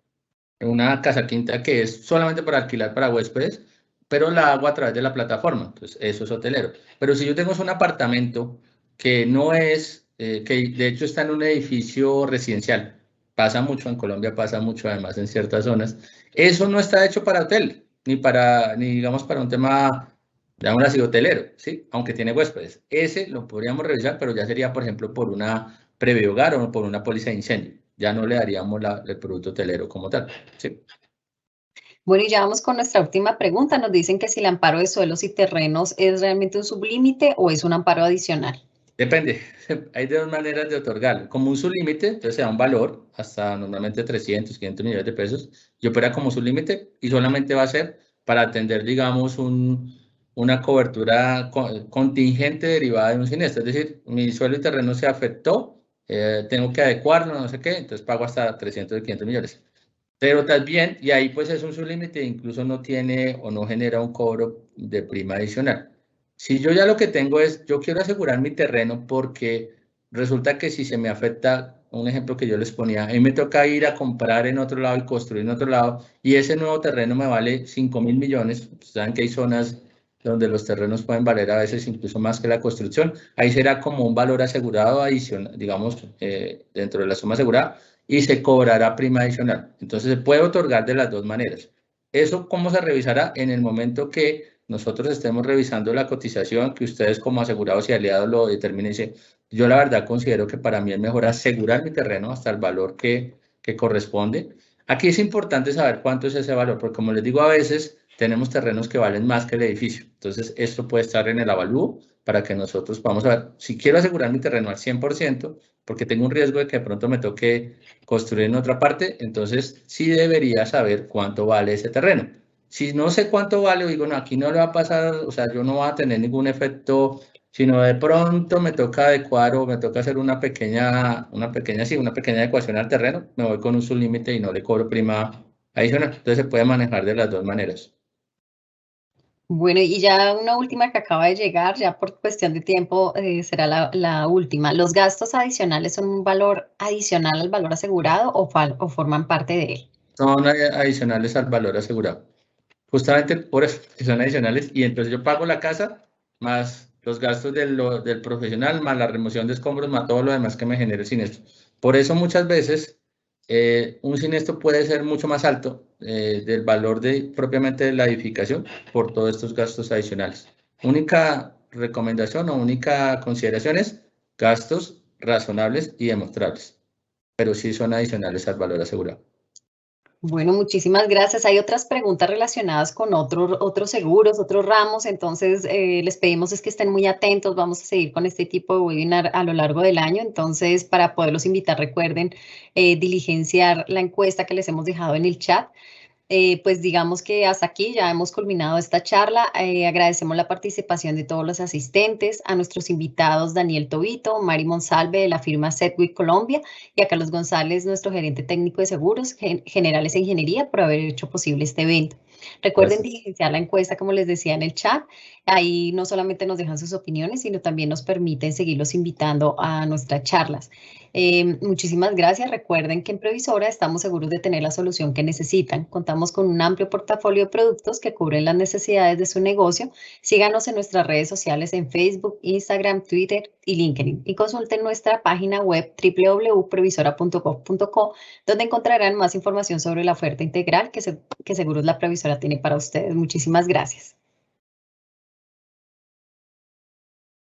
una casa quinta que es solamente para alquilar para huéspedes, pero la hago a través de la plataforma, entonces eso es hotelero. Pero si yo tengo un apartamento que no es, que de hecho está en un edificio residencial, pasa mucho en Colombia, pasa mucho además en ciertas zonas, eso no está hecho para hotel, ni digamos para un tema, digamos así, hotelero, ¿sí? Aunque tiene huéspedes. Ese lo podríamos revisar, pero ya sería, por ejemplo, por una previo hogar o por una póliza de incendio. Ya no le daríamos el producto hotelero como tal. Sí. Bueno, y ya vamos con nuestra última pregunta. Nos dicen que si el amparo de suelos y terrenos es realmente un sublímite o es un amparo adicional. Depende. Hay dos maneras de otorgarlo. Como un sublímite, entonces se da un valor hasta normalmente 300, 500 millones de pesos. Yo opera como sublímite y solamente va a ser para atender, digamos, una cobertura contingente derivada de un siniestro. Es decir, mi suelo y terreno se afectó, tengo que adecuarlo, no sé qué, entonces pago hasta 300, 500 millones. Pero también, y ahí pues es un sublímite, incluso no tiene o no genera un cobro de prima adicional. Si yo ya lo que tengo es, yo quiero asegurar mi terreno porque resulta que si se me afecta, un ejemplo que yo les ponía, a mí me toca ir a comprar en otro lado y construir en otro lado, y ese nuevo terreno me vale 5.000 millones, saben que hay zonas donde los terrenos pueden valer a veces incluso más que la construcción, ahí será como un valor asegurado adicional, digamos, dentro de la suma asegurada, y se cobrará prima adicional. Entonces se puede otorgar de las dos maneras. ¿Eso cómo se revisará? En el momento que nosotros estemos revisando la cotización, que ustedes como asegurados y aliados lo determinen. Yo la verdad considero que para mí es mejor asegurar mi terreno hasta el valor que corresponde. Aquí es importante saber cuánto es ese valor, porque como les digo, a veces tenemos terrenos que valen más que el edificio. Entonces, esto puede estar en el avalúo para que nosotros podamos ver si quiero asegurar mi terreno al 100%, porque tengo un riesgo de que de pronto me toque construir en otra parte, entonces sí debería saber cuánto vale ese terreno. Si no sé cuánto vale, digo, no, aquí no le va a pasar, o sea, yo no voy a tener ningún efecto, sino de pronto me toca adecuar o me toca hacer una pequeña adecuación al terreno, me voy con un sublímite y no le cobro prima adicional. Entonces se puede manejar de las dos maneras. Bueno, y ya una última que acaba de llegar, ya por cuestión de tiempo será la última. ¿Los gastos adicionales son un valor adicional al valor asegurado o forman parte de él? Son adicionales al valor asegurado. Justamente por eso que son adicionales y entonces yo pago la casa más los gastos del profesional, más la remoción de escombros, más todo lo demás que me genere el siniestro. Por eso muchas veces un siniestro puede ser mucho más alto del valor propiamente de la edificación por todos estos gastos adicionales. Única recomendación o única consideración es gastos razonables y demostrables, pero sí son adicionales al valor asegurado. Bueno, muchísimas gracias. Hay otras preguntas relacionadas con otros seguros, otros ramos, entonces les pedimos es que estén muy atentos. Vamos a seguir con este tipo de webinar a lo largo del año, entonces para poderlos invitar, recuerden diligenciar la encuesta que les hemos dejado en el chat. Pues digamos que hasta aquí ya hemos culminado esta charla. Agradecemos la participación de todos los asistentes, a nuestros invitados Daniel Tobito, Mari Monsalve de la firma Sedgwick Colombia y a Carlos González, nuestro gerente técnico de seguros generales e ingeniería, por haber hecho posible este evento. Recuerden diligenciar la encuesta, como les decía en el chat. Ahí no solamente nos dejan sus opiniones, sino también nos permiten seguirlos invitando a nuestras charlas. Muchísimas gracias. Recuerden que en Previsora estamos seguros de tener la solución que necesitan. Contamos con un amplio portafolio de productos que cubren las necesidades de su negocio. Síganos en nuestras redes sociales en Facebook, Instagram, Twitter y LinkedIn. Y consulten nuestra página web www.previsora.gov.co, donde encontrarán más información sobre la oferta integral que Seguros La Previsora tiene para ustedes. Muchísimas gracias.